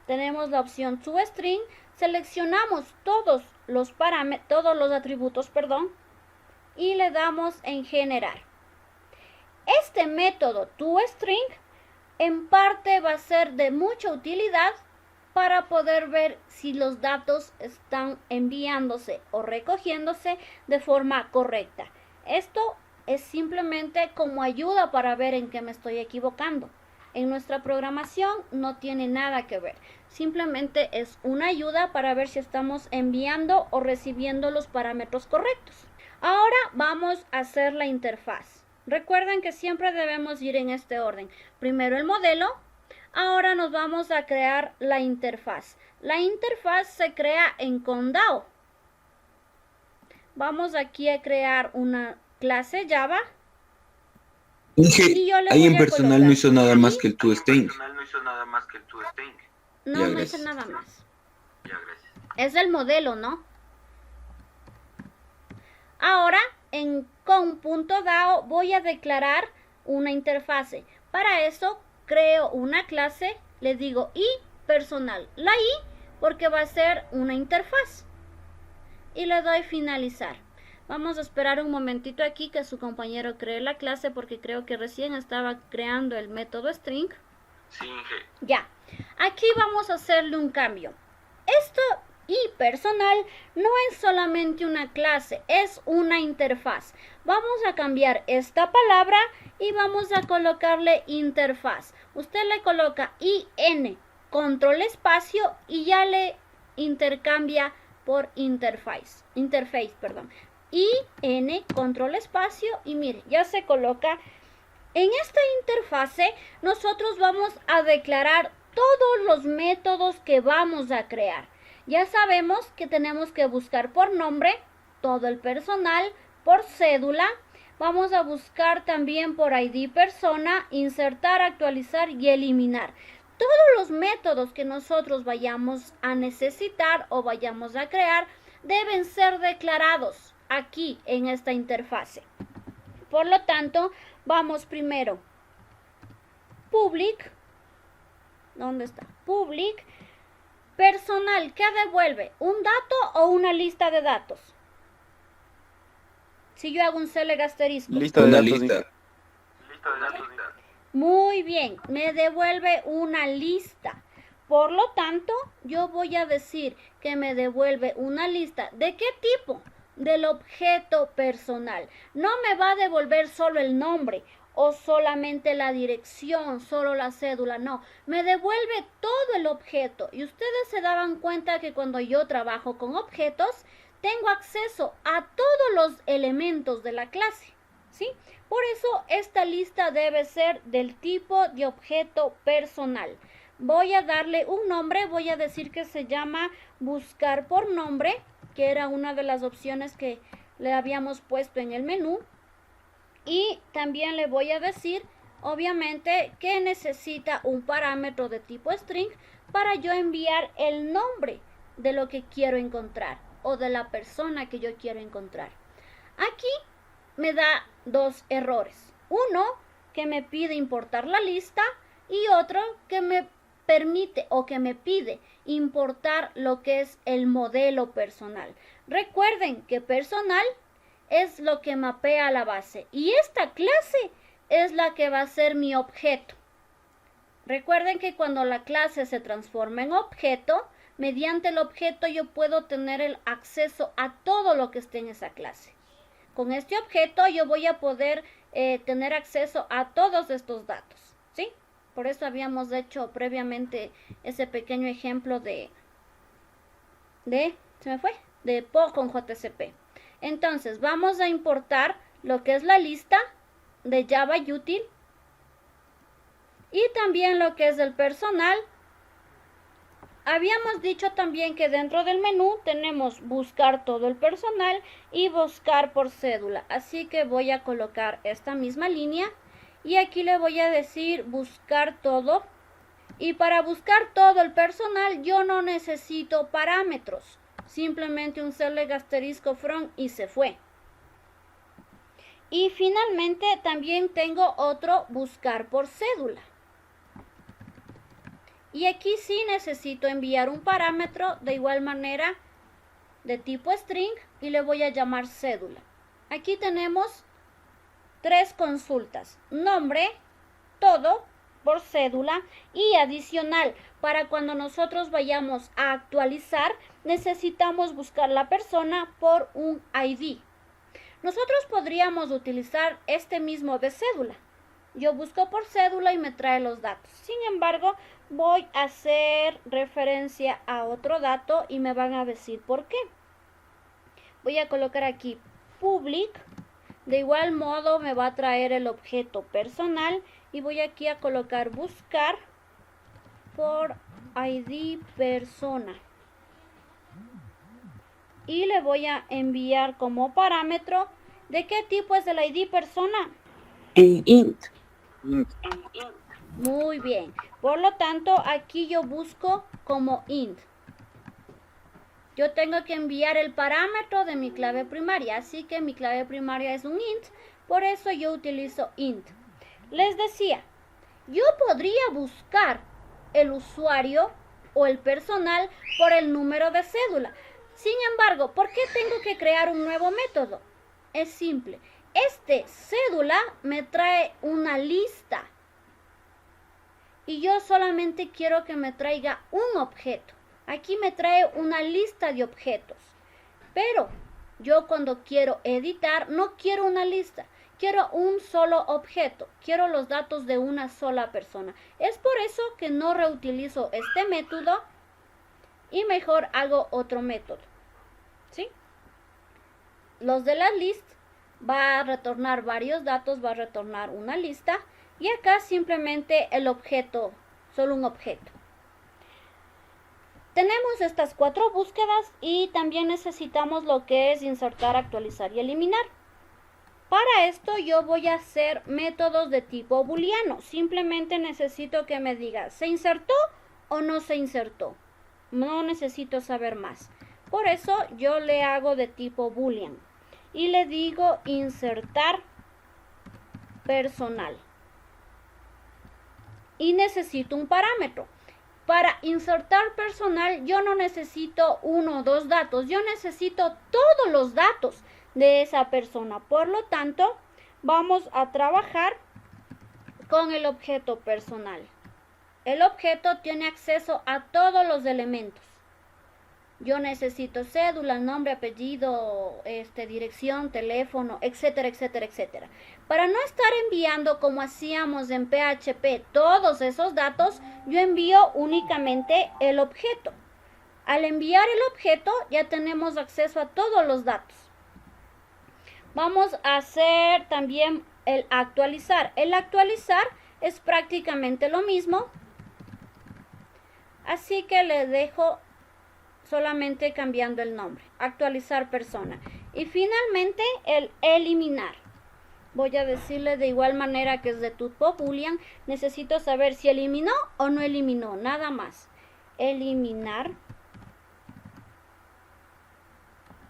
Tenemos la opción toString, seleccionamos todos los atributos, y le damos en generar. Este método toString en parte va a ser de mucha utilidad para poder ver si los datos están enviándose o recogiéndose de forma correcta. Esto es simplemente como ayuda para ver en qué me estoy equivocando. En nuestra programación no tiene nada que ver. Simplemente es una ayuda para ver si estamos enviando o recibiendo los parámetros correctos. Ahora vamos a hacer la interfaz. Recuerden que siempre debemos ir en este orden. Primero el modelo. Ahora nos vamos a crear la interfaz. La interfaz se crea en Condao. Vamos aquí a crear una clase Java. Inge, Y yo le ahí voy en a personal colocar no hizo nada ahí. más que el toString. No, Ya, no hice gracias. nada más. Es el modelo, ¿no? Ahora en con.dao voy a declarar una interfase. Para eso creo una clase, le digo i personal. La i porque va a ser una interfaz. Y le doy finalizar. Vamos a esperar un momentito aquí que su compañero cree la clase porque creo que recién estaba creando el método string. Sí, Inge. Ya. Aquí vamos a hacerle un cambio. Esto y personal no es solamente una clase, es una interfaz. Vamos a cambiar esta palabra y vamos a colocarle interfaz. Usted le coloca IN, control espacio y ya le intercambia por interface, IN, control espacio y mire, ya se coloca. En esta interfase nosotros vamos a declarar todos los métodos que vamos a crear. Ya sabemos que tenemos que buscar por nombre todo el personal, por cédula. Vamos a buscar también por ID persona, insertar, actualizar y eliminar. Todos los métodos que nosotros vayamos a necesitar o vayamos a crear deben ser declarados aquí en esta interfase. Por lo tanto, vamos primero, public, ¿dónde está? Public, personal, ¿qué devuelve? ¿Un dato o una lista de datos? Si yo hago un select asterisco. Lista de Una datos. lista. Muy bien, me devuelve una lista. Por lo tanto, yo voy a decir que me devuelve una lista. ¿De qué tipo? Del objeto personal. No me va a devolver solo el nombre o solamente la dirección, solo la cédula, no. Me devuelve todo el objeto. Y ustedes se daban cuenta que cuando yo trabajo con objetos, tengo acceso a todos los elementos de la clase, ¿sí? Por eso esta lista debe ser del tipo de objeto personal. Voy a darle un nombre, voy a decir que se llama buscar por nombre, que era una de las opciones que le habíamos puesto en el menú. Y también le voy a decir, obviamente, que necesita un parámetro de tipo string para yo enviar el nombre de lo que quiero encontrar o de la persona que yo quiero encontrar. Aquí me da dos errores. Uno, que me pide importar la lista, y otro que me permite o que me pide importar lo que es el modelo personal. Recuerden que personal es lo que mapea la base y esta clase es la que va a ser mi objeto. Recuerden que cuando la clase se transforma en objeto, mediante el objeto yo puedo tener el acceso a todo lo que esté en esa clase. Con este objeto yo voy a poder tener acceso a todos estos datos, ¿sí? Por eso habíamos hecho previamente ese pequeño ejemplo de PO con JCP. Entonces vamos a importar lo que es la lista de Java Util y también lo que es el personal. Habíamos dicho también que dentro del menú tenemos buscar todo el personal y buscar por cédula. Así que voy a colocar esta misma línea y aquí le voy a decir buscar todo. Y para buscar todo el personal yo no necesito parámetros. Simplemente un select asterisco from y se fue. Y finalmente también tengo otro buscar por cédula. Y aquí sí necesito enviar un parámetro de igual manera de tipo string y le voy a llamar cédula. Aquí tenemos tres consultas: nombre, todo por cédula y adicional. Para cuando nosotros vayamos a actualizar, necesitamos buscar la persona por un ID. Nosotros podríamos utilizar este mismo de cédula. Yo busco por cédula y me trae los datos. Sin embargo, voy a hacer referencia a otro dato y me van a decir por qué. Voy a colocar aquí public. De igual modo me va a traer el objeto personal y voy aquí a colocar buscar por ID persona. Y le voy a enviar como parámetro. ¿De qué tipo es el ID persona? Int. Muy bien. Por lo tanto, aquí yo busco como int. Yo tengo que enviar el parámetro de mi clave primaria, así que mi clave primaria es un int, por eso yo utilizo int. Les decía, yo podría buscar el usuario o el personal por el número de cédula. Sin embargo, ¿por qué tengo que crear un nuevo método? Es simple. Este cédula me trae una lista y yo solamente quiero que me traiga un objeto. Aquí me trae una lista de objetos. Pero yo cuando quiero editar, no quiero una lista. Quiero un solo objeto. Quiero los datos de una sola persona. Es por eso que no reutilizo este método y mejor hago otro método. ¿Sí? Los de la list va a retornar varios datos, va a retornar una lista. Y acá simplemente el objeto, solo un objeto. Tenemos estas 4 búsquedas y también necesitamos lo que es insertar, actualizar y eliminar. Para esto yo voy a hacer métodos de tipo booleano. Simplemente necesito que me diga, ¿se insertó o no se insertó? No necesito saber más. Por eso yo le hago de tipo boolean. Y le digo insertar personal. Y necesito un parámetro. Para insertar personal yo no necesito 1 o 2 datos. Yo necesito todos los datos de esa persona. Por lo tanto, vamos a trabajar con el objeto personal. El objeto tiene acceso a todos los elementos. Yo necesito cédula, nombre, apellido, dirección, teléfono, etcétera, etcétera, etcétera. Para no estar enviando como hacíamos en PHP todos esos datos, yo envío únicamente el objeto. Al enviar el objeto ya tenemos acceso a todos los datos. Vamos a hacer también el actualizar. El actualizar es prácticamente lo mismo. Así que le dejo solamente cambiando el nombre. Actualizar persona. Y finalmente el eliminar. Voy a decirle de igual manera que es de tipo boolean. Necesito saber si eliminó o no eliminó. Nada más. Eliminar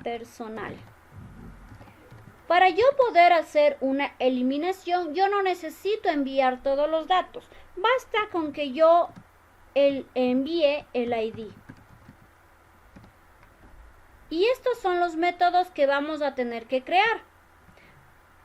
personal. Para yo poder hacer una eliminación, yo no necesito enviar todos los datos. Basta con que yo envíe el ID. Y estos son los métodos que vamos a tener que crear.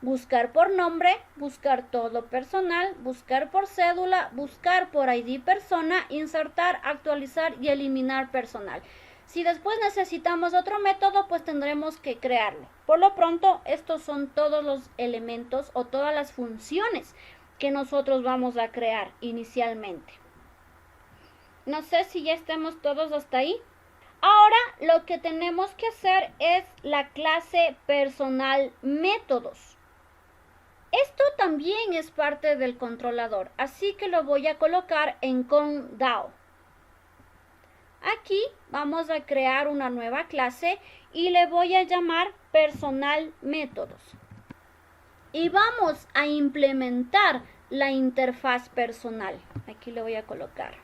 Buscar por nombre, buscar todo personal, buscar por cédula, buscar por ID persona, insertar, actualizar y eliminar personal. Si después necesitamos otro método, pues tendremos que crearlo. Por lo pronto, estos son todos los elementos o todas las funciones que nosotros vamos a crear inicialmente. No sé si ya estemos todos hasta ahí. Ahora lo que tenemos que hacer es la clase personal métodos. Esto también es parte del controlador, así que lo voy a colocar en conDAO. Aquí vamos a crear una nueva clase y le voy a llamar personal métodos. Y vamos a implementar la interfaz personal. Aquí le voy a colocar.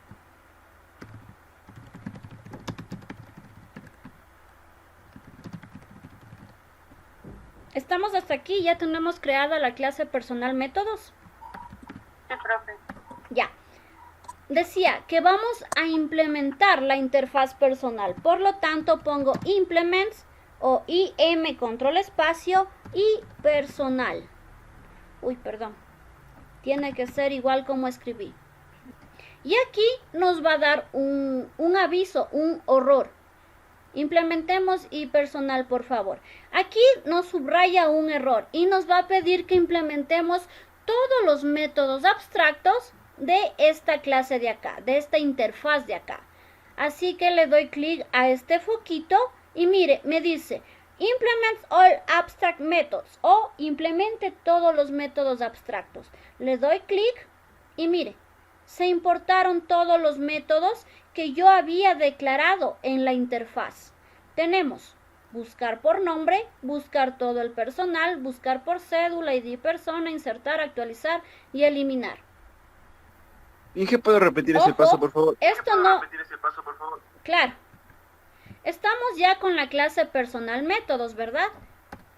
¿Estamos hasta aquí? ¿Ya tenemos creada la clase personal métodos? Sí, profe. Ya. Decía que vamos a implementar la interfaz personal. Por lo tanto, pongo implements o im control espacio y personal. Uy, perdón. Tiene que ser igual como escribí. Y aquí nos va a dar un aviso, un error. Implementemos y personal, por favor. Aquí nos subraya un error y nos va a pedir que implementemos todos los métodos abstractos de esta clase de acá, de esta interfaz de acá. Así que le doy clic a este foquito y mire, me dice Implement all abstract methods o implemente todos los métodos abstractos. Le doy clic y mire, se importaron todos los métodos que yo había declarado en la interfaz. Tenemos buscar por nombre, buscar todo el personal, buscar por cédula, ID persona, insertar, actualizar y eliminar. Inge, ¿puedo repetir ese paso, por favor? Esto no... Claro. Estamos ya con la clase personal métodos, ¿verdad?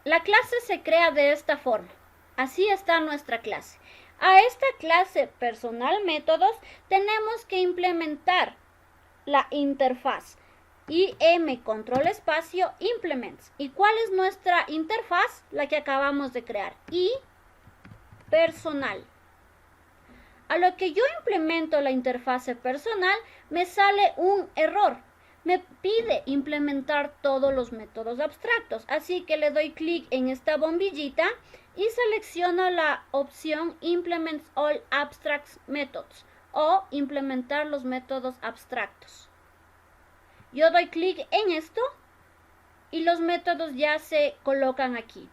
La clase se crea de esta forma. Así está nuestra clase. A esta clase personal métodos tenemos que implementar la interfaz im control espacio implements. ¿Y cuál es nuestra interfaz? La que acabamos de crear. Y personal. A lo que yo implemento la interfaz personal me sale un error. me pide implementar todos los métodos abstractos. Así que le doy clic en esta bombillita y selecciono la opción Implement All Abstract Methods o implementar los métodos abstractos. Yo doy clic en esto y los métodos ya se colocan aquí.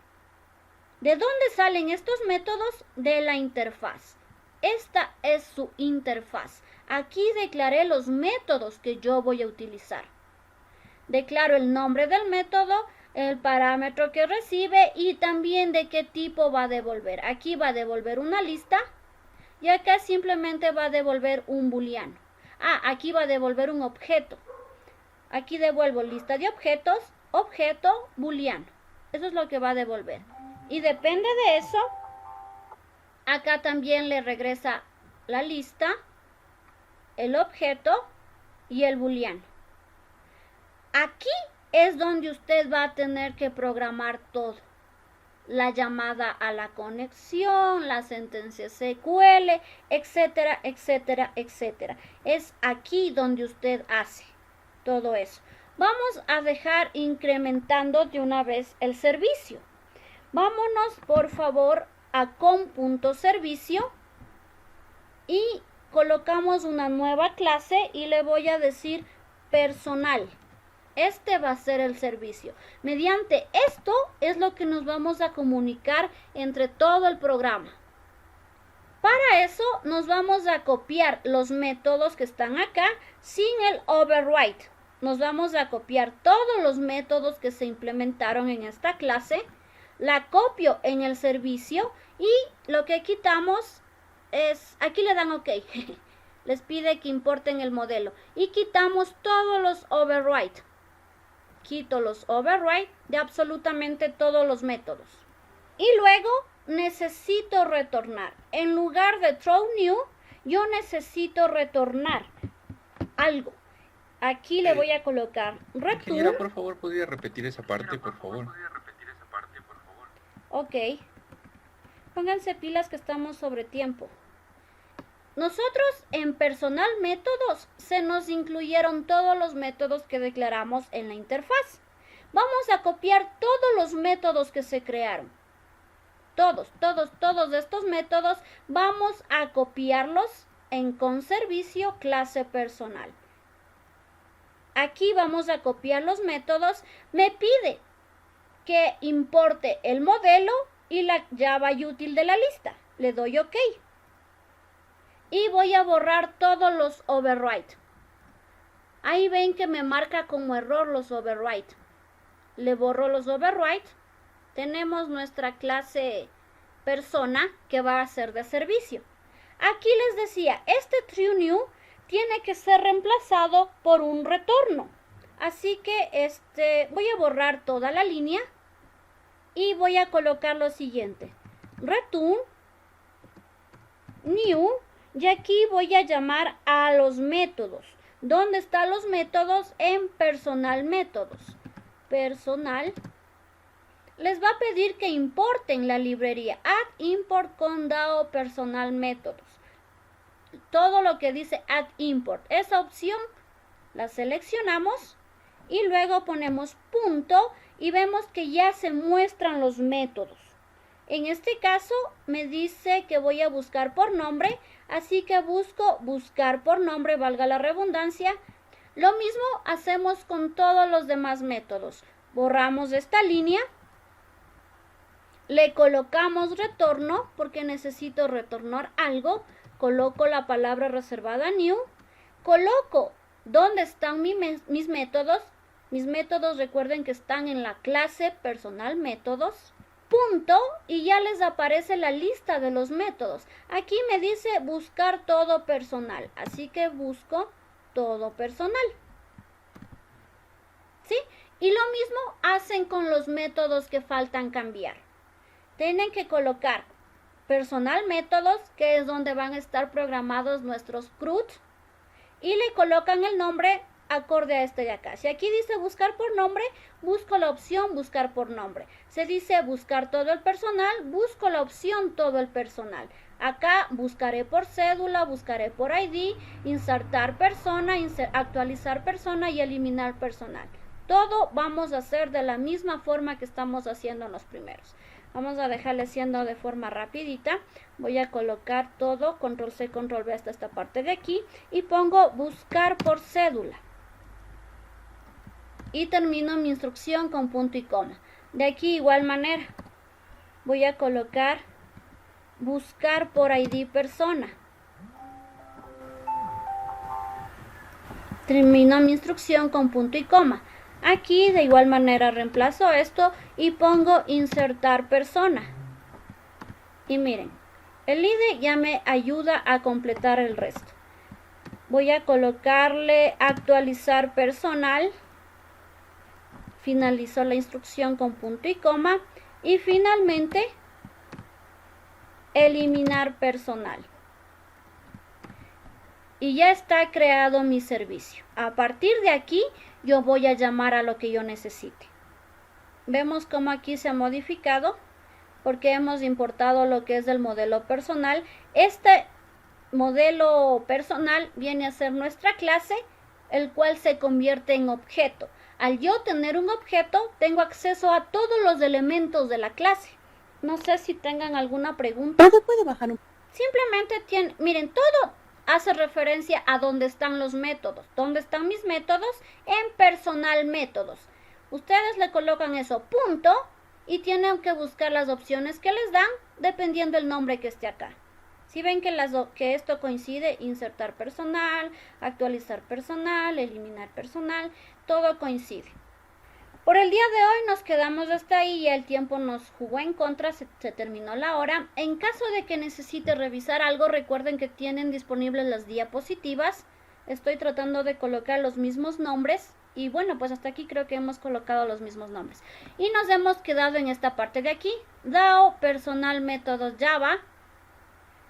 ¿De dónde salen estos métodos? De la interfaz. Esta es su interfaz. Aquí declaré los métodos que yo voy a utilizar. Declaro el nombre del método, el parámetro que recibe y también de qué tipo va a devolver. Aquí va a devolver una lista y acá simplemente va a devolver un booleano. Aquí va a devolver un objeto. Aquí devuelvo lista de objetos, objeto, booleano. Eso es lo que va a devolver. Y depende de eso, acá también le regresa la lista, el objeto y el booleano. Aquí es donde usted va a tener que programar todo. La llamada a la conexión, la sentencia SQL, etcétera, etcétera, etcétera. Es aquí donde usted hace todo eso. Vamos a dejar incrementando de una vez el servicio. Vámonos por favor a com.servicio y colocamos una nueva clase y le voy a decir personal. Este va a ser el servicio. Mediante esto es lo que nos vamos a comunicar entre todo el programa. Para eso nos vamos a copiar los métodos que están acá sin el override. Nos vamos a copiar todos los métodos que se implementaron en esta clase. La copio en el servicio y lo que quitamos es, aquí le dan OK. Les pide que importen el modelo y quitamos todos los override. Quito los override de absolutamente todos los métodos. Y luego necesito retornar. En lugar de throw new, yo necesito retornar algo. Aquí le voy a colocar return. Ingeniera, por favor, ¿podría repetir esa parte, por favor? Ok. Pónganse pilas que estamos sobre tiempo. Nosotros en personal métodos se nos incluyeron todos los métodos que declaramos en la interfaz. Vamos a copiar todos los métodos que se crearon. Todos estos métodos vamos a copiarlos en conservicio clase personal. Aquí vamos a copiar los métodos. Me pide que importe el modelo y la Java util de la lista. Le doy OK. Y voy a borrar todos los override. Ahí ven que me marca como error los override. Le borro los override. Tenemos nuestra clase persona que va a ser de servicio. Aquí les decía, este true new tiene que ser reemplazado por un retorno. Así que voy a borrar toda la línea y voy a colocar lo siguiente. Return new. Y aquí voy a llamar a los métodos. ¿Dónde están los métodos? En personal métodos. Personal. Les va a pedir que importen la librería. Add import con DAO personal métodos. Todo lo que dice add import. Esa opción la seleccionamos y luego ponemos punto y vemos que ya se muestran los métodos. En este caso me dice que voy a buscar por nombre, así que busco buscar por nombre, valga la redundancia. Lo mismo hacemos con todos los demás métodos. Borramos esta línea, le colocamos retorno porque necesito retornar algo, coloco la palabra reservada new, coloco dónde están mis métodos. Mis métodos recuerden que están en la clase personal métodos. Punto y ya les aparece la lista de los métodos. Aquí me dice buscar todo personal, así que busco todo personal. ¿Sí? Y lo mismo hacen con los métodos que faltan cambiar. Tienen que colocar personal métodos, que es donde van a estar programados nuestros CRUD, y le colocan el nombre acorde a este de acá. Si aquí dice buscar por nombre, busco la opción buscar por nombre. Se dice buscar todo el personal, busco la opción todo el personal. Acá buscaré por cédula, buscaré por ID, insertar persona, actualizar persona y eliminar personal. Todo vamos a hacer de la misma forma que estamos haciendo en los primeros. Vamos a dejarle haciendo de forma rapidita. Voy a colocar todo, control C, control V hasta esta parte de aquí. Y pongo buscar por cédula. Y termino mi instrucción con punto y coma. De aquí igual manera. Voy a colocar buscar por ID persona. Termino mi instrucción con punto y coma. Aquí de igual manera reemplazo esto y pongo insertar persona. Y miren, el IDE ya me ayuda a completar el resto. Voy a colocarle actualizar personal. Finalizo la instrucción con punto y coma. Y finalmente, eliminar personal. Y ya está creado mi servicio. A partir de aquí, yo voy a llamar a lo que yo necesite. Vemos cómo aquí se ha modificado porque hemos importado lo que es el modelo personal. Este modelo personal viene a ser nuestra clase, el cual se convierte en objeto. Al yo tener un objeto, tengo acceso a todos los elementos de la clase. No sé si tengan alguna pregunta. ¿Dónde puede bajar un? Simplemente miren, todo hace referencia a dónde están los métodos. ¿Dónde están mis métodos? En personal métodos. Ustedes le colocan eso, punto, y tienen que buscar las opciones que les dan dependiendo del nombre que esté acá. Si ven que esto coincide, insertar personal, actualizar personal, eliminar personal, todo coincide. Por el día de hoy nos quedamos hasta ahí, ya el tiempo nos jugó en contra, se terminó la hora. En caso de que necesite revisar algo, recuerden que tienen disponibles las diapositivas. Estoy tratando de colocar los mismos nombres y bueno, pues hasta aquí creo que hemos colocado los mismos nombres. Y nos hemos quedado en esta parte de aquí, DAO, personal, métodos Java.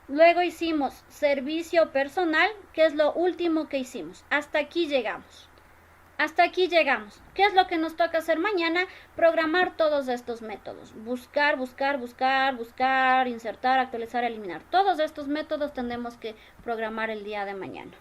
Luego hicimos servicio personal, que es lo último que hicimos. Hasta aquí llegamos. Hasta aquí llegamos. ¿Qué es lo que nos toca hacer mañana? Programar todos estos métodos. Buscar, buscar, buscar, buscar, insertar, actualizar, eliminar. Todos estos métodos tenemos que programar el día de mañana.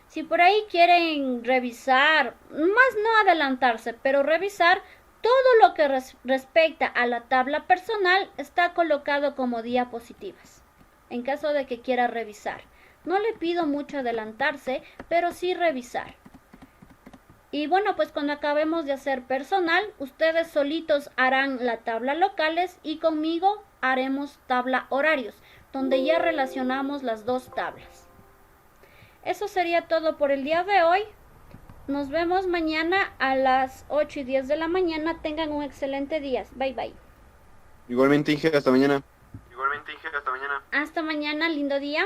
Si por ahí quieren revisar, más no adelantarse, pero revisar todo lo que respecta a la tabla personal está colocado como diapositivas. En caso de que quiera revisar. No le pido mucho adelantarse, pero sí revisar. Y bueno, pues cuando acabemos de hacer personal, ustedes solitos harán la tabla locales y conmigo haremos tabla horarios, donde ya relacionamos las dos tablas. Eso sería todo por el día de hoy. Nos vemos mañana a las 8 y 10 de la mañana. Tengan un excelente día. Bye bye. Igualmente, Inge, hasta mañana. Hasta mañana, lindo día.